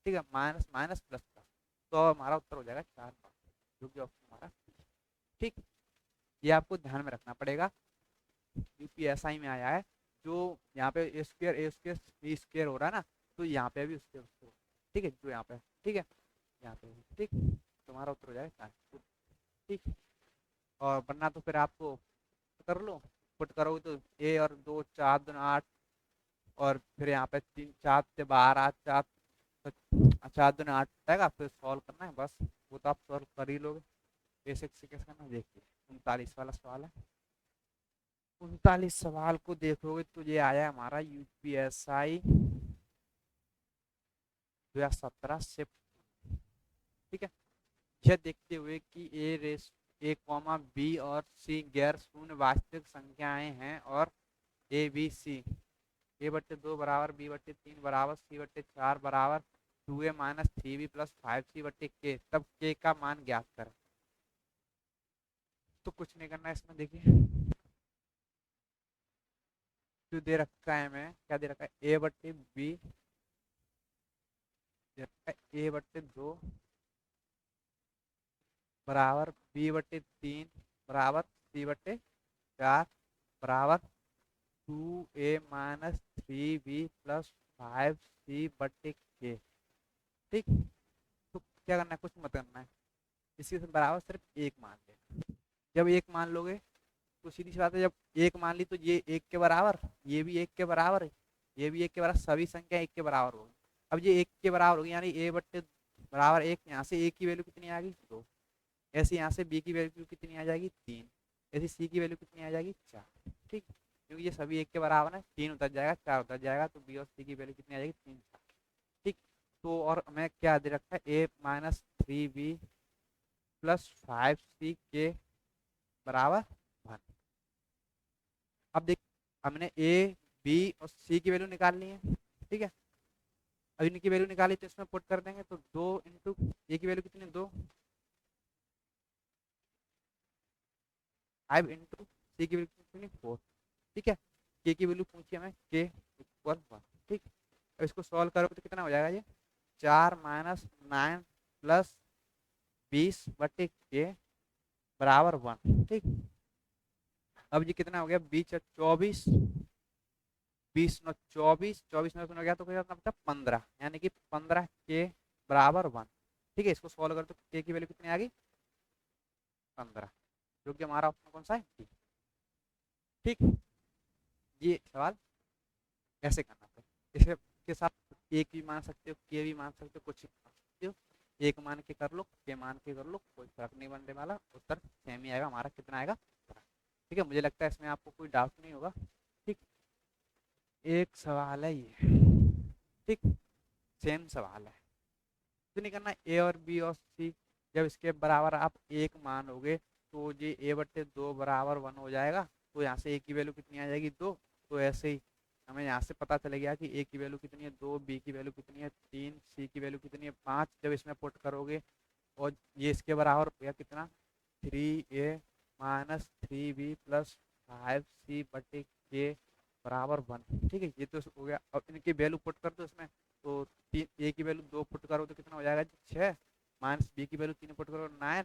A: ठीक है, माइनस माइनस प्लस प्लस, तो हमारा उत्तर हो जाएगा 4 5, जो कि ऑप्शन हमारा, ठीक। ये आपको ध्यान में रखना पड़ेगा, यूपीएसआई में आया है, जो यहाँ पे ए स्क्वायर हो रहा है ना, तो यहाँ पे भी उसके ठीक है, जो यहाँ पे, ठीक है, यहाँ पे, ठीक, तुम्हारा उत्तर हो जाएगा 4, ठीक। और वरना तो फिर आपको कर लो, पुट करोगे तो ए और 2 4 2 8, और फिर यहाँ पे 3 4 से 12 4, 4 2 8 आएगा, फिर सॉल्व करना है बस, वो तो आप सॉल्व कर ही लोगे। बेसिक से कैसे करना देखिए, 39 वाला सवाल है, 39 सवाल को देखोगे तो ये आया हमारा यूपीएसआई 2017 से, ठीक है। यह देखते हुए कि ए कॉमा बी और सी गैर शून्य वास्तविक संख्याएं हैं, और ए बी सी A/2 बराबर B/3 बराबर C/4 बराबर 2A minus 3B plus 5C/K, तब K का मान ज्ञात करें। तो कुछ नहीं करना है इसमें, देखिए जो दे रखा है, हमें क्या दे रखा है, A/B दे रखा है, A/2 बराबर B/3 बराबर C/4 बराबर 2A minus 3B plus 5C/K, ठीक। तो क्या करना है, कुछ मत करना है, इसके बराबर सिर्फ एक मान लेना। जब एक मान लोगे तो सीधी सी बात है, जब एक मान ली तो ये एक के बराबर, ये भी एक के बराबर है, ये भी एक के बराबर, सभी संख्या एक के बराबर होगी। अब ये एक के बराबर होगी, यानी A/बराबर 1, यहाँ से A की वैल्यू कितनी आ गई 2, ऐसे यहाँ से B की वैल्यू कितनी आ जाएगी 3, ऐसे C की वैल्यू कितनी आ जाएगी 4, ठीक, क्योंकि ये सभी एक के बराबर है, 3 उतर जाएगा 4 उतर जाएगा, तो B और C की वैल्यू कितनी आ जाएगी 3 4, ठीक। तो और हमें क्या दे रखा है, A-3B प्लस 5C के बराबर 1। अब देख, हमने ए बी और सी की वैल्यू निकाल ली है, ठीक है। अब इनकी वैल्यू निकाली तो इसमें पुट कर देंगे, तो 2 × ए की वैल्यू कितनी, 2, 5 × सी की वैल्यू कितनी 4, ठीक है। के की वैल्यू पूछी हमें, के इक्वल 1, ठीक। अब इसको सॉल्व करोगे तो कितना हो जाएगा, ये 4 माइनस 9 प्लस 20/के बराबर 1, ठीक। अब ये कितना हो गया, 20 20 9 24, 24 9 हो गया, तो कितना बचा 15, यानी कि 15 के बराबर 1, ठीक है। इसको सॉल्व कर तो के की वैल्यू कितनी आ गई 15, जो कि हमारा ऑप्शन कौन सा है, ठीक। ये सवाल ऐसे करना था, इसके के साथ एक भी मान सकते हो, के भी मान सकते हो, कुछ भी मान सकते हो, एक मान के कर लो, के मान के कर लो, कोई फर्क नहीं बनने वाला, उत्तर सेम ही आएगा हमारा, कितना आएगा, ठीक है। मुझे लगता है इसमें आपको कोई डाउट नहीं होगा, ठीक। एक सवाल है ये, ठीक, सेम सवाल है, तो नहीं करना, ए और बी और सी जब इसके बराबर आप एक मानोगे तो ये A/2 बराबर 1 हो जाएगा, तो यहाँ से ए की वैल्यू कितनी आ जाएगी 2, तो ऐसे ही हमें यहाँ से पता चल गया कि ए की वैल्यू कितनी है 2, बी की वैल्यू कितनी है 3, सी की वैल्यू कितनी है 5, जब इसमें पुट करोगे और ये इसके बराबर हो गया कितना 3A minus 3B plus 5C/K बराबर 1, ठीक है। ये तो हो गया, अब इनकी वैल्यू पुट कर दो इसमें, तो ए की वैल्यू 2 पुट करो तो कितना हो जाएगा 6, माइनस बी की वैल्यू 3 पुट करो 9,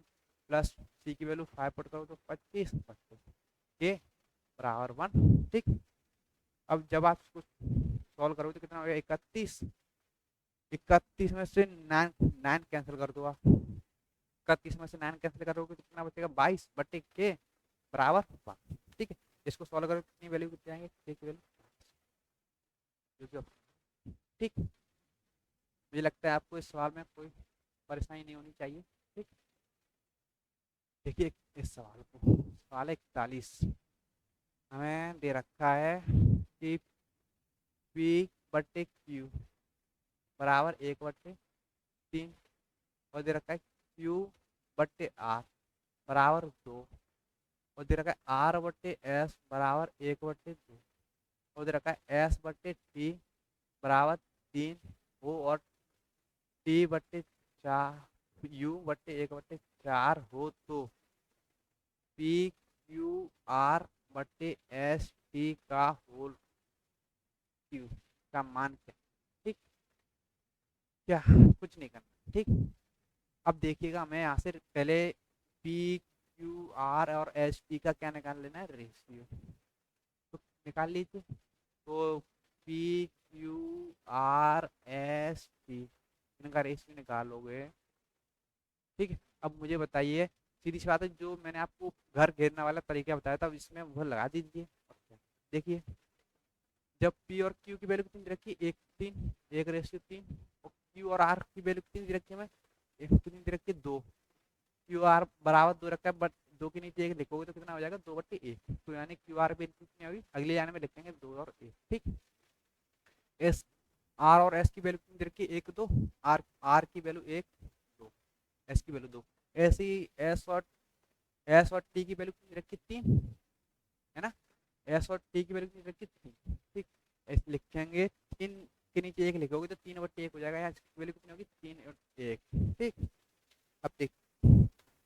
A: प्लस सी की वैल्यू 5 पुट करो तो 25 के बराबर 1, ठीक। अब जब आप इसको सॉल्व करोगे तो कितना हो गया 31, 31 में से 9 9 कैंसिल कर दो आप, 31 में से 9 कैंसिल करोगे तो कितना बचेगा 22/के बराबर 1, ठीक है। इसको सॉल्व करोगे कितनी वैल्यू कितनी आएंगे, के की वैल्यू, ठीक। मुझे लगता है आपको इस सवाल में कोई परेशानी नहीं होनी चाहिए, ठीक। देखिए इस सवाल को, सवाल 41 हमें दे रखा है कि P/Q बराबर 1/3, और दे रखा है Q/R बराबर 2, और दे रखा है R/S बराबर 1/2, और दे रखा है S/T बराबर 3 हो, और T/4 U/1/4 हो, तो P क्यू आर बटे एस टी का होल क्यू का मान क्या। ठीक, क्या कुछ नहीं करना। ठीक, अब देखिएगा मैं यहाँ से पहले पी क्यू आर और एस टी का क्या निकाल लेना है, रेशियो। तो निकाल लीजिए। तो P Q R S T इनका रेशियो निकालोगे। ठीक है, अब मुझे बताइए, सीधी सी बात है, जो मैंने आपको घर घेरने वाला तरीका बताया था इसमें वो लगा दीजिए। देखिए, जब पी और क्यू की वैल्यू कितनी दे रखी है, 1 3, 1:3, और क्यू और आर की वैल्यू कितनी दे रखी है, मैं एक कितनी दे रखी है, 2। क्यू आर बराबर 2 रखा है, बट 2 के नीचे 1 लिखोगे तो कितना हो जाएगा, 2/1। तो यानी क्यू आर वैल्यू कितनी होगी, अगले लाइन में लिखेंगे 2 और 1। ठीक, एस आर और एस की वैल्यू कितनी दे रखी है, 1 2। आर आर की वैल्यू 1 2, एस की वैल्यू 2। ऐसे ही एस और टी की वैल्यू कितनी रखी, 3, है ना। एस और टी की वैल्यू कितनी रखी, 3। ठीक, ऐसे लिखेंगे, 3 के नीचे 1 लिखोगे तो 3/1 हो जाएगा, इसकी वैल्यू कितनी होगी, 3/1। ठीक, अब देख,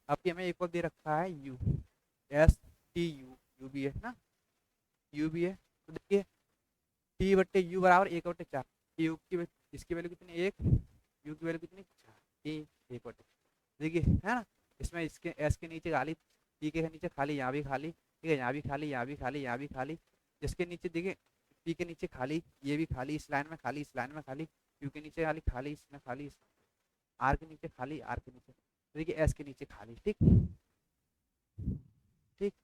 A: अब ये हमें एक और दे रखा है you, S T U, you भी है ना, यू भी है। तो देखिए, टी बट्टे यू बराबर 1/4। यू की इसकी वैल्यू कितनी, 1। यू की वैल्यू कितनी, 4। टी 1/4। देखिए, है ना, इसमें इसके एस के नीचे खाली, टी के नीचे खाली, यहाँ भी खाली। ठीक है, यहाँ भी खाली, यहाँ भी खाली, यहाँ भी खाली। जिसके नीचे देखिए, पी के नीचे खाली, ये भी खाली, इस लाइन में खाली, इस लाइन में खाली। यू के नीचे खाली खाली, इसमें खाली, आर के नीचे खाली, आर के नीचे। देखिए, एस के नीचे खाली। ठीक, ठीक,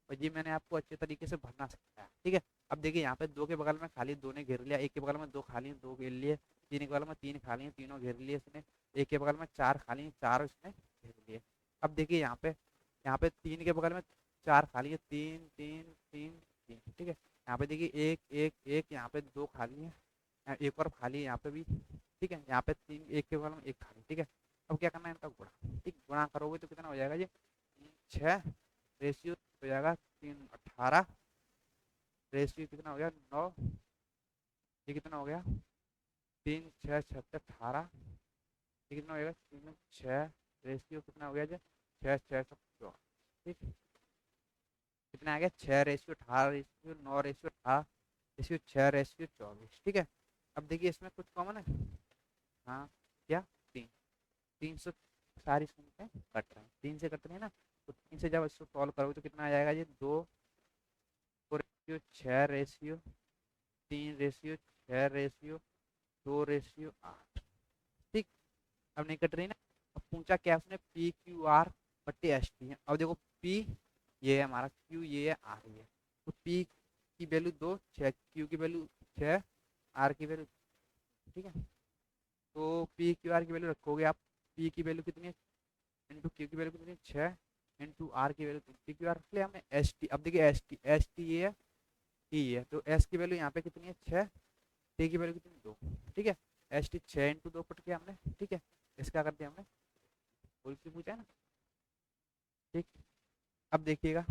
A: और ये मैंने आपको अच्छे तरीके से भरना सिखाया। ठीक है, अब देखिए, यहाँ पे 2 के बगल में खाली, 2 ने घेर लिया। 1 के बगल में 2 खाली हैं, 2 घेर लिए। 3 के बगल में 3 खाली हैं, तीनों घेर लिए इसने। 1 के बगल में 4 खाली हैं, 4 इसने घेर लिए। अब देखिए, यहाँ पे 3 के बगल में 4 खाली है, 3 3 3 3। ठीक है, यहाँ पे देखिए, 1 1 1, यहाँ पे 2 खाली है, एक और खाली है यहाँ पे भी। ठीक है, यहाँ पे 3, 1 के बगल में 1 खाली। ठीक है, अब क्या करना है, इनका गुणा। ठीक, गुणा करोगे तो कितना हो जाएगा, ये 6 रेशियो हो जाएगा 3 18। रेशियो कितना हो गया, 9। ये कितना हो गया, 3 6 76 18। ये कितना हो गया, 3 6। रेशियो कितना हो गया जी, 6 6 14। ठीक, कितना आ गया, 6:18:9:18। 6:6:24। ठीक है, अब देखिए, इसमें कुछ कॉमन है। हाँ, क्या, 3। 3 से सारी संख्या कट रहे हैं, 3 से कट रहे हैं ना। तो 3 से जब इसको सॉल्व करोगे तो कितना आ जाएगा, ये 2 रेशियो 6 रेशियो 3 रेशियो 6 रेशियो 2:8। ठीक, अब नहीं कट रही ना। अब पूछा क्या उसने, पी क्यू आर बट्टे एस टी है। अब देखो, पी ये है हमारा, क्यू ये है, आर ये है। तो पी की वैल्यू 2, 6, क्यू की वैल्यू 6, आर की वैल्यू। ठीक है, तो पी क्यू आर की वैल्यू रखोगे आप। पी की वैल्यू कितनी है, इंटू क्यू की वैल्यू कितनी है, 6, इंटू आर की वैल्यू 3। पी क्यू आर रख लिया हमने, एस टी। अब देखिए, एस टी ये है, टी ये है। तो एस की वैल्यू यहाँ पे कितनी है, 6। टी की वैल्यू कितनी, 2। ठीक है, एस टी 6 × 2 पट किया हमने। ठीक है, इसका कर दिया हमने, होल क्यू पूछा है ना। ठीक, अब देखिएगा,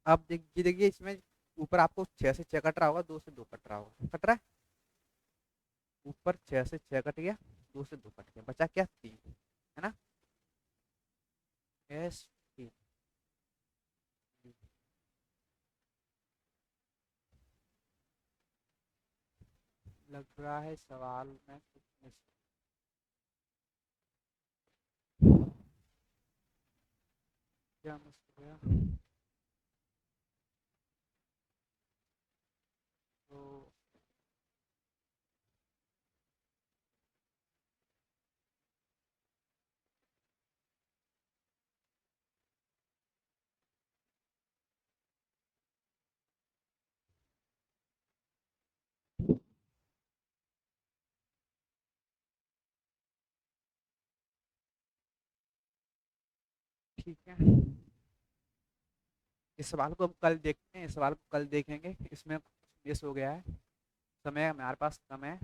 A: अब देखिए इसमें ऊपर आपको 6 से 6 कट रहा होगा, 2 से 2 कट रहा होगा, कट रहा है। ऊपर 6 से 6 कट गया, 2 से 2 कट गया, बचा क्या, 3, है ना। एस टी, लग रहा है सवाल में कुछ मिस। क्या मिस हो गया, तो ठीक है, इस सवाल को हम कल देखते हैं, इस सवाल को कल देखेंगे। इसमें मिस हो गया है, समय हमारे पास कम है,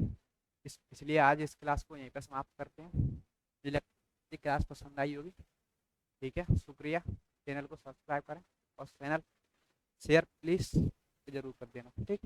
A: इसलिए आज इस क्लास को यहीं पर समाप्त करते हैं। मुझे लगता है क्लास पसंद आई होगी। ठीक है, शुक्रिया। चैनल को सब्सक्राइब करें और चैनल शेयर प्लीज़ जरूर कर देना। ठीक।